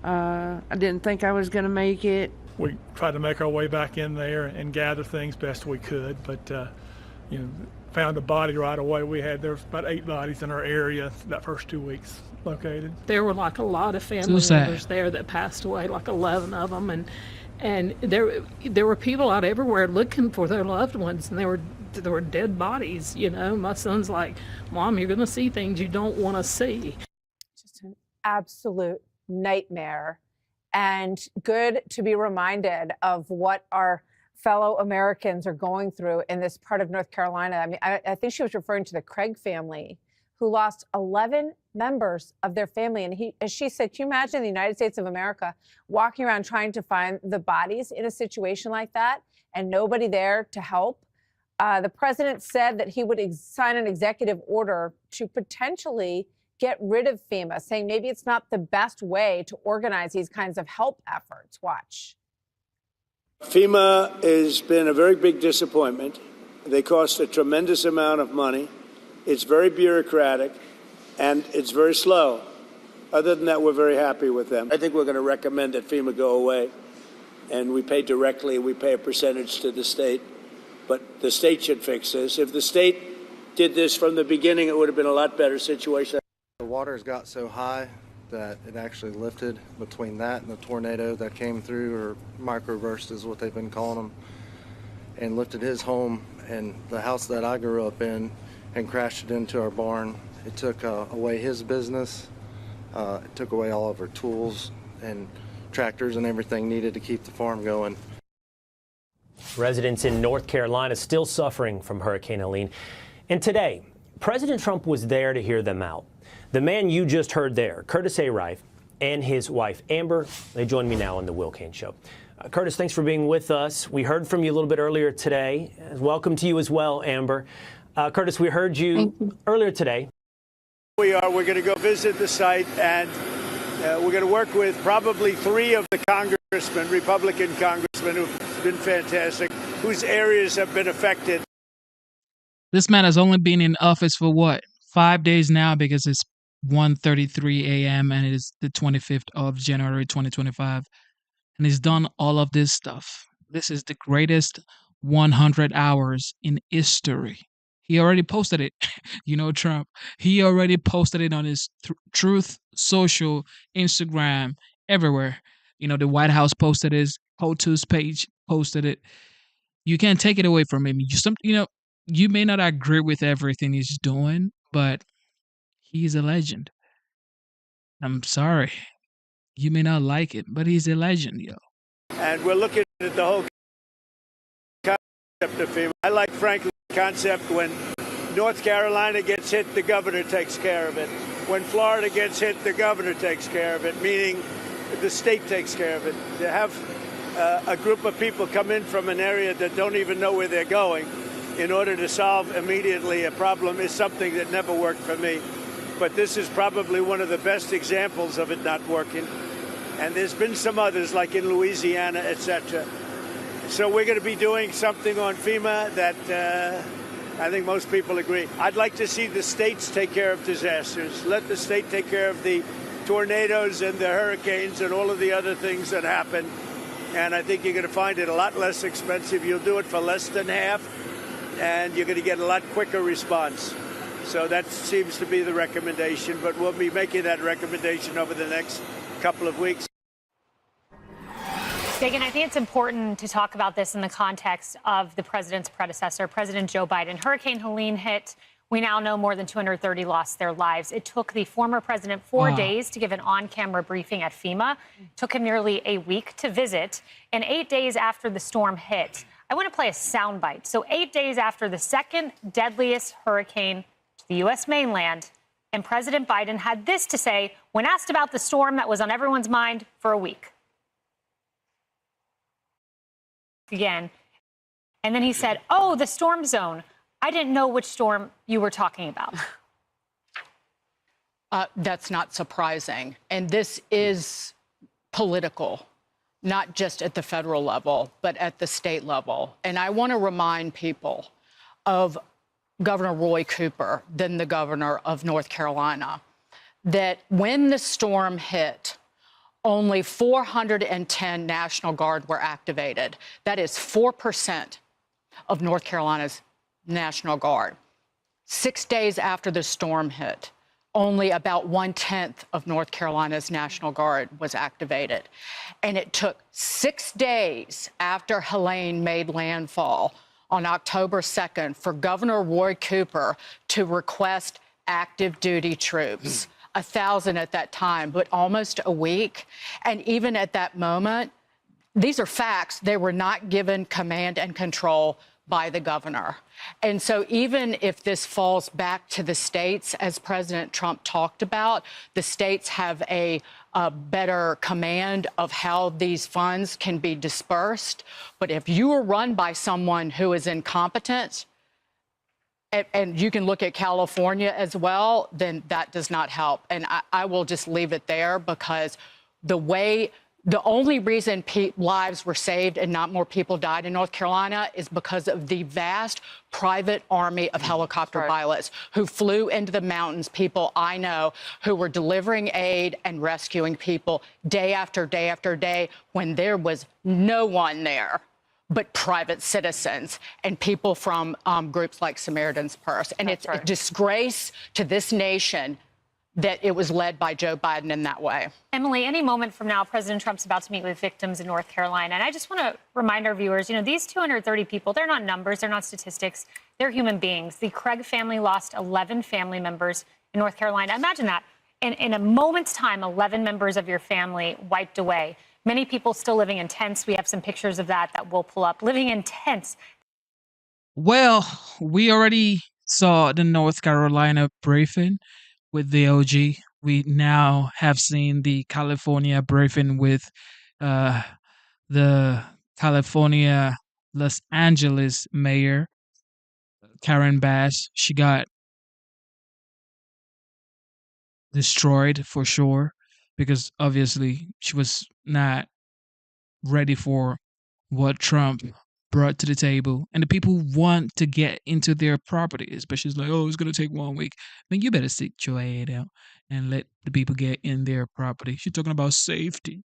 I didn't think I was going to make it. We tried to make our way back in there and gather things best we could, but found a body right away. There was about 8 bodies in our area that first 2 weeks located. There were like a lot of family members there that passed away, like 11 of them, and there were people out everywhere looking for their loved ones, and there were dead bodies. My son's like, "Mom, you're going to see things you don't want to see." Just an absolute nightmare, and good to be reminded of what our fellow Americans are going through in this part of North Carolina. I mean, I think she was referring to the Craig family, who lost 11 members of their family. And as she said, can you imagine the United States of America walking around trying to find the bodies in a situation like that and nobody there to help? The president said that he would sign an executive order to potentially get rid of FEMA, saying maybe it's not the best way to organize these kinds of help efforts. Watch. FEMA has been a very big disappointment. They cost a tremendous amount of money. It's very bureaucratic, and it's very slow. Other than that, we're very happy with them. I think we're going to recommend that FEMA go away, and we pay directly. We pay a percentage to the state, but the state should fix this. If the state did this from the beginning, it would have been a lot better situation. The waters got so high that it actually lifted between that and the tornado that came through, or microburst is what they've been calling them, and lifted his home and the house that I grew up in and crashed it into our barn. It took away his business. It took away all of our tools and tractors and everything needed to keep the farm going. Residents in North Carolina still suffering from Hurricane Helene. And today, President Trump was there to hear them out. The man you just heard there, Curtis A. Rife, and his wife, Amber, they join me now on The Will Cain Show. Curtis, thanks for being with us. We heard from you a little bit earlier today. Welcome to you as well, Amber. Curtis, we heard you earlier today. We're going to go visit the site, and we're going to work with probably 3 of the congressmen, Republican congressmen, who've been fantastic, whose areas have been affected. This man has only been in office for what? 5 days now, because it's 1:33 a.m. and it is the 25th of January 2025. And he's done all of this stuff. This is the greatest 100 hours in history. He already posted it. Trump. He already posted it on his Truth Social, Instagram, everywhere. The White House posted his POTUS page, posted it. You can't take it away from him. You may not agree with everything he's doing, but he's a legend. I'm sorry. You may not like it, but he's a legend, yo. And we're looking at the whole concept of FEMA. I like, frankly, the concept when North Carolina gets hit, the governor takes care of it. When Florida gets hit, the governor takes care of it, meaning the state takes care of it. To have a group of people come in from an area that don't even know where they're going in order to solve immediately a problem is something that never worked for me. But this is probably one of the best examples of it not working. And there's been some others, like in Louisiana, etc. So we're going to be doing something on FEMA that I think most people agree. I'd like to see the states take care of disasters. Let the state take care of the tornadoes and the hurricanes and all of the other things that happen. And I think you're going to find it a lot less expensive. You'll do it for less than half, and you're going to get a lot quicker response. So that seems to be the recommendation, but we'll be making that recommendation over the next couple of weeks. Dagan, I think it's important to talk about this in the context of the president's predecessor, President Joe Biden. Hurricane Helene hit. We now know more than 230 lost their lives. It took the former president 4 days to give an on-camera briefing at FEMA. It took him nearly a week to visit. And 8 days after the storm hit, I want to play a soundbite. So 8 days after the second deadliest hurricane to the U.S. mainland, and President Biden had this to say when asked about the storm that was on everyone's mind for a week. Again. And then he said, "Oh, the storm zone. I didn't know which storm you were talking about." That's not surprising. And this is political, not just at the federal level, but at the state level. And I want to remind people of Governor Roy Cooper, then the governor of North Carolina, that when the storm hit, only 410 National Guard were activated. That is 4% of North Carolina's National Guard. 6 days after the storm hit, only about 1/10 of North Carolina's National Guard was activated. And it took 6 days after Helene made landfall on October 2nd for Governor Roy Cooper to request active duty troops. 1,000 at that time, but almost a week. And even at that moment, these are facts, they were not given command and control by the governor. And so even if this falls back to the states, as President Trump talked about, the states have a better command of how these funds can be dispersed. But if you are run by someone who is incompetent, and you can look at California as well, then that does not help. And I will just leave it there, because the only reason lives were saved and not more people died in North Carolina is because of the vast private army of helicopter pilots who flew into the mountains, people I know, who were delivering aid and rescuing people day after day after day when there was no one there but private citizens and people from groups like Samaritan's Purse. And it's a disgrace to this nation that it was led by Joe Biden in that way. Emily, any moment from now, President Trump's about to meet with victims in North Carolina. And I just want to remind our viewers, these 230 people, they're not numbers, they're not statistics, they're human beings. The Craig family lost 11 family members in North Carolina. Imagine that. In a moment's time, 11 members of your family wiped away. Many people still living in tents. We have some pictures of that we'll pull up. Living in tents. Well, we already saw the North Carolina briefing with the OG. We now have seen the California briefing with the California Los Angeles mayor, Karen Bass. She got destroyed for sure, because obviously she was not ready for what Trump brought to the table. And the people want to get into their property, especially like, oh, it's going to take 1 week. I mean, you better sit your head out and let the people get in their property. She's talking about safety.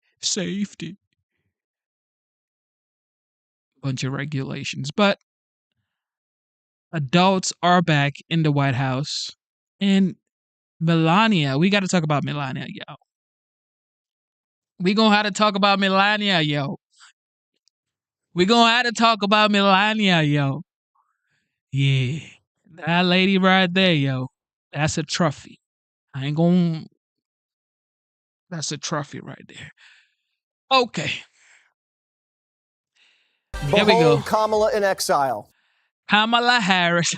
Bunch of regulations. But adults are back in the White House. And Melania, we got to talk about Melania, yo. We gonna have to talk about Melania, yo. We gonna have to talk about Melania, yo. Yeah. That lady right there, yo. That's a trophy. That's a trophy right there. Okay. Here we go. Behold Kamala in exile. Kamala Harris.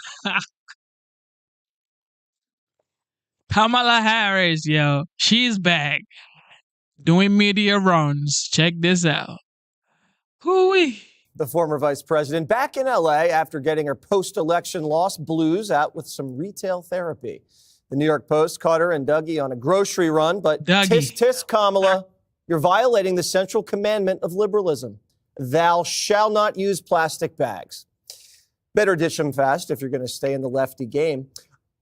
Kamala Harris, yo. She's back. Doing media runs. Check this out. Hoo-wee. The former vice president back in L.A. after getting her post-election loss blues out with some retail therapy. The New York Post caught her and Dougie on a grocery run, but tisk, Kamala, you're violating the central commandment of liberalism. Thou shalt not use plastic bags. Better ditch them fast if you're going to stay in the lefty game.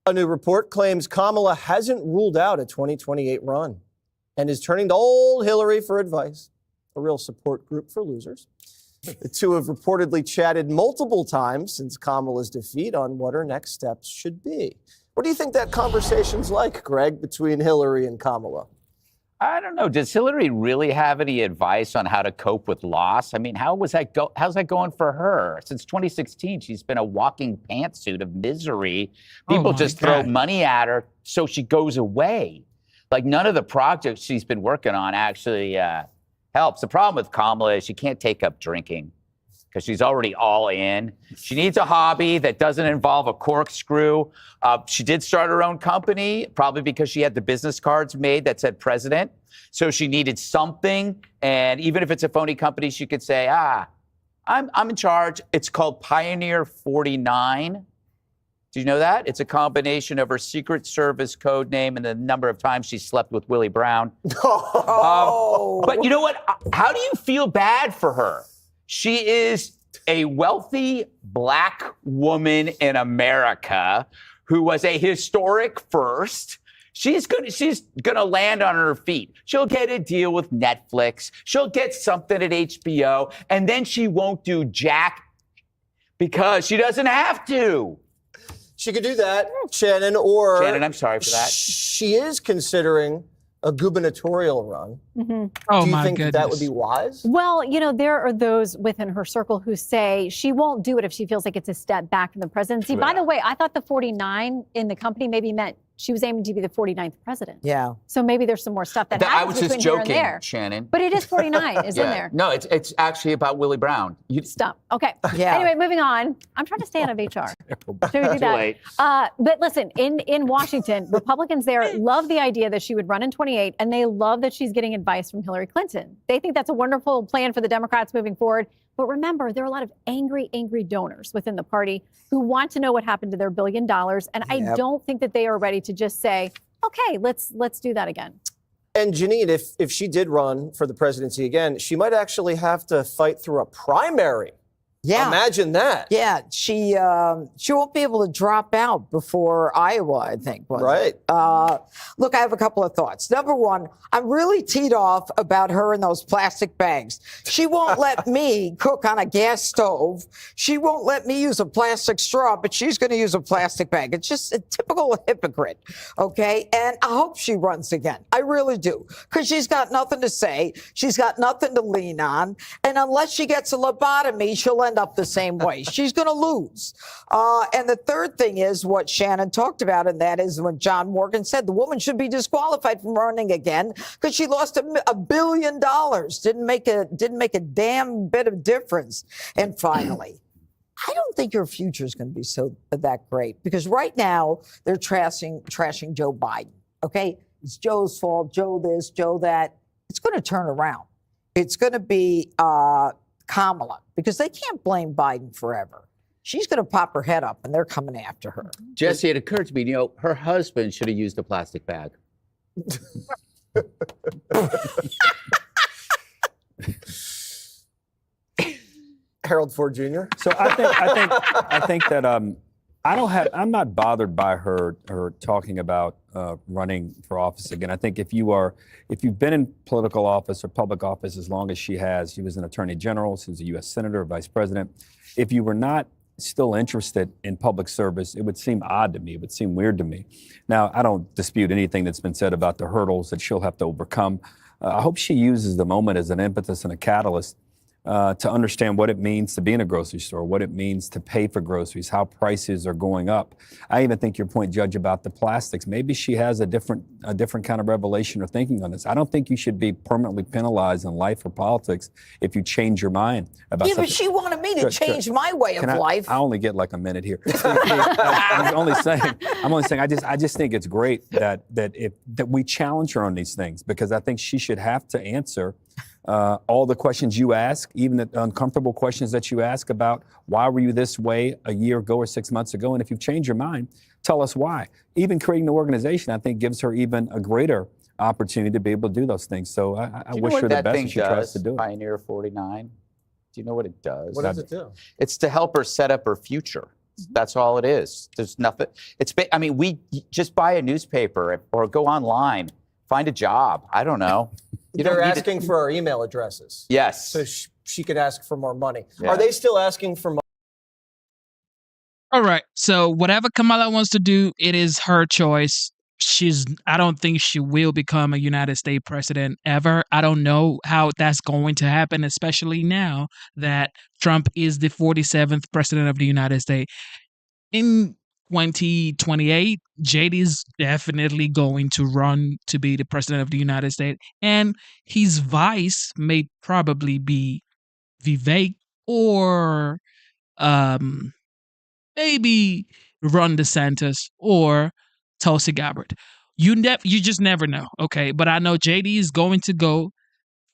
A new report claims Kamala hasn't ruled out a 2028 run and is turning to old Hillary for advice, a real support group for losers. The two have reportedly chatted multiple times since Kamala's defeat on what her next steps should be. What do you think that conversation's like, Greg, between Hillary and Kamala? I don't know. Does Hillary really have any advice on how to cope with loss? I mean, how's that going for her? Since 2016, she's been a walking pantsuit of misery. People just throw money at her so she goes away. Like, none of the projects she's been working on actually helps. The problem with Kamala is she can't take up drinking because she's already all in. She needs a hobby that doesn't involve a corkscrew. She did start her own company, probably because she had the business cards made that said president. So she needed something. And even if it's a phony company, she could say, I'm in charge. It's called Pioneer 49. Do you know that? It's a combination of her Secret Service code name and the number of times she slept with Willie Brown. But you know what? How do you feel bad for her? She is a wealthy black woman in America who was a historic first. She's gonna land on her feet. She'll get a deal with Netflix. She'll get something at HBO, and then she won't do jack because she doesn't have to. She could do that, Shannon, or... Shannon, I'm sorry for that. She is considering a gubernatorial run. Oh, do you my think goodness. that would be wise? Well, you know, there are those within her circle who say she won't do it if she feels like it's a step back in the presidency. By the way, I thought the 49 in the company maybe meant she was aiming to be the 49th president. Yeah. So maybe there's some more stuff that I happens was just between here and joking, there. Shannon. But it is 49 is in there. No, it's actually about Willie Brown. Stop. Okay. Yeah. Anyway, moving on. I'm trying to stay out of HR. Should we do Too that? late. But listen, in Washington, Republicans there love the idea that she would run in 28, and they love that she's getting advice from Hillary Clinton. They think that's a wonderful plan for the Democrats moving forward. But remember, there are a lot of angry donors within the party who want to know what happened to their $1 billion. And I don't think that they are ready to just say, okay, let's do that again. And Janine, if she did run for the presidency again, she might actually have to fight through a primary. Yeah. Imagine that. Yeah, she won't be able to drop out before Iowa, I think. Right. Look, I have a couple of thoughts. Number one, I'm really teed off about her and those plastic bags. She won't let me cook on a gas stove. She won't let me use a plastic straw, but she's going to use a plastic bag. It's just a typical hypocrite, okay? And I hope she runs again. I really do, because she's got nothing to say. She's got nothing to lean on. And unless she gets a lobotomy, she'll end up the same way. She's going to lose. And the third thing is what Shannon talked about, and that is when John Morgan said the woman should be disqualified from running again because she lost $1 billion. Didn't make a damn bit of difference. And finally, I don't think your future is going to be that great, because right now they're trashing Joe Biden. Okay, it's Joe's fault. Joe this, Joe that. It's going to turn around. It's going to be Kamala, because they can't blame Biden forever. She's going to pop her head up, and they're coming after her. Jesse, it occurred to me, her husband should have used a plastic bag. Harold Ford Jr. So I think that I'm not bothered by her talking about running for office again. I think if you've been in political office or public office as long as she has, she was an attorney general, she was a U.S. senator, vice president. If you were not still interested in public service, it would seem odd to me. It would seem weird to me. Now, I don't dispute anything that's been said about the hurdles that she'll have to overcome. I hope she uses the moment as an impetus and a catalyst to understand what it means to be in a grocery store, what it means to pay for groceries, how prices are going up. I even think your point, Judge, about the plastics, maybe she has a different kind of revelation or thinking on this. I don't think you should be permanently penalized in life or politics if you change your mind about something. But she wanted me to change my way of life. I only get like a minute here. I'm only saying. I just think it's great that we challenge her on these things, because I think she should have to answer all the questions you ask, even the uncomfortable questions that you ask about why were you this way a year ago or 6 months ago, and if you've changed your mind, tell us why. Even creating an organization, I think, gives her even a greater opportunity to be able to do those things. So I wish her the best as she tries to do it. Pioneer 49. Do you know what it does? What does it do? It's to help her set up her future. That's all it is. There's nothing. We just buy a newspaper or go online, find a job. I don't know. They're asking for our email addresses. Yes. So she could ask for more money. Yeah. Are they still asking for money? All right. So whatever Kamala wants to do, it is her choice. I don't think she will become a United States president ever. I don't know how that's going to happen, especially now that Trump is the 47th president of the United States. In 2028, JD is definitely going to run to be the president of the United States, and his vice may probably be Vivek or maybe Ron DeSantis or Tulsi Gabbard. You just never know, okay? But I know JD is going to go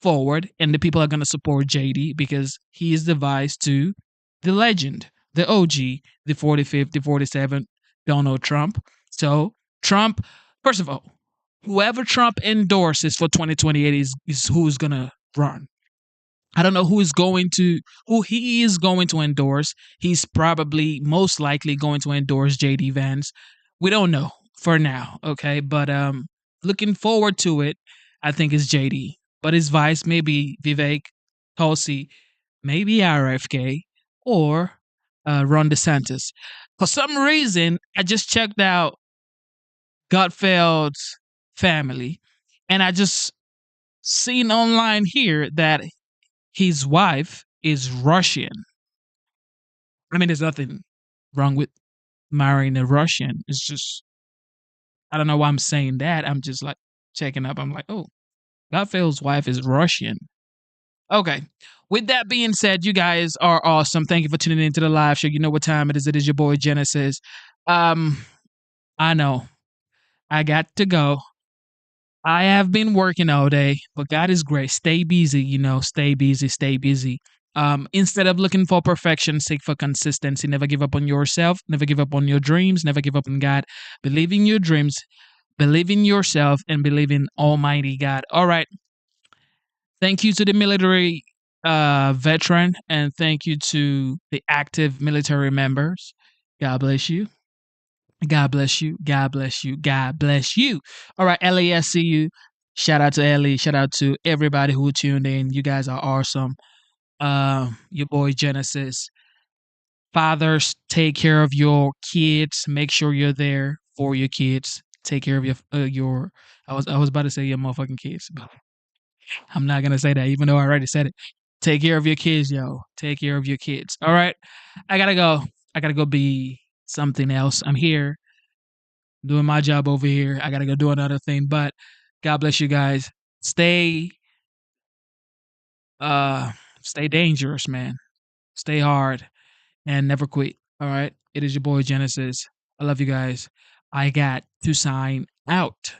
forward, and the people are going to support JD because he is the vice to the legend, the OG, the 45th, the 47th, Donald Trump. So Trump, first of all, whoever Trump endorses for 2028 is who's gonna run. I don't know who he is going to endorse. He's probably most likely going to endorse JD Vance. We don't know for now, okay? But looking forward to it, I think it's JD. But his vice may be Vivek, Tulsi, maybe RFK, or Ron DeSantis. For some reason, I just checked out Gutfeld's family, and I just seen online here that his wife is Russian. I mean, there's nothing wrong with marrying a Russian. It's just, I don't know why I'm saying that. I'm just like checking up. I'm like, oh, Gutfeld's wife is Russian. Okay. With that being said, you guys are awesome. Thank you for tuning into the live show. You know what time it is. It is your boy Genesis. I know. I got to go. I have been working all day, but God is great. Stay busy, stay busy, stay busy. Instead of looking for perfection, seek for consistency. Never give up on yourself. Never give up on your dreams. Never give up on God. Believe in your dreams. Believe in yourself and believe in Almighty God. All right. Thank you to the military veteran and thank you to the active military members. God bless you. God bless you. God bless you. God bless you. All right, LASCU. Shout out to Ellie. Shout out to everybody who tuned in. You guys are awesome. Your boy Genesis. Fathers, take care of your kids. Make sure you're there for your kids. Take care of your. I was about to say your motherfucking kids, but I'm not gonna say that, even though I already said it. Take care of your kids, yo. Take care of your kids. All right, I gotta go. I gotta go be something else. I'm here doing my job over here. I gotta go do another thing. But God bless you guys. Stay stay dangerous, man. Stay hard and never quit. All right. It is your boy Genesis. I love you guys. I got to sign out.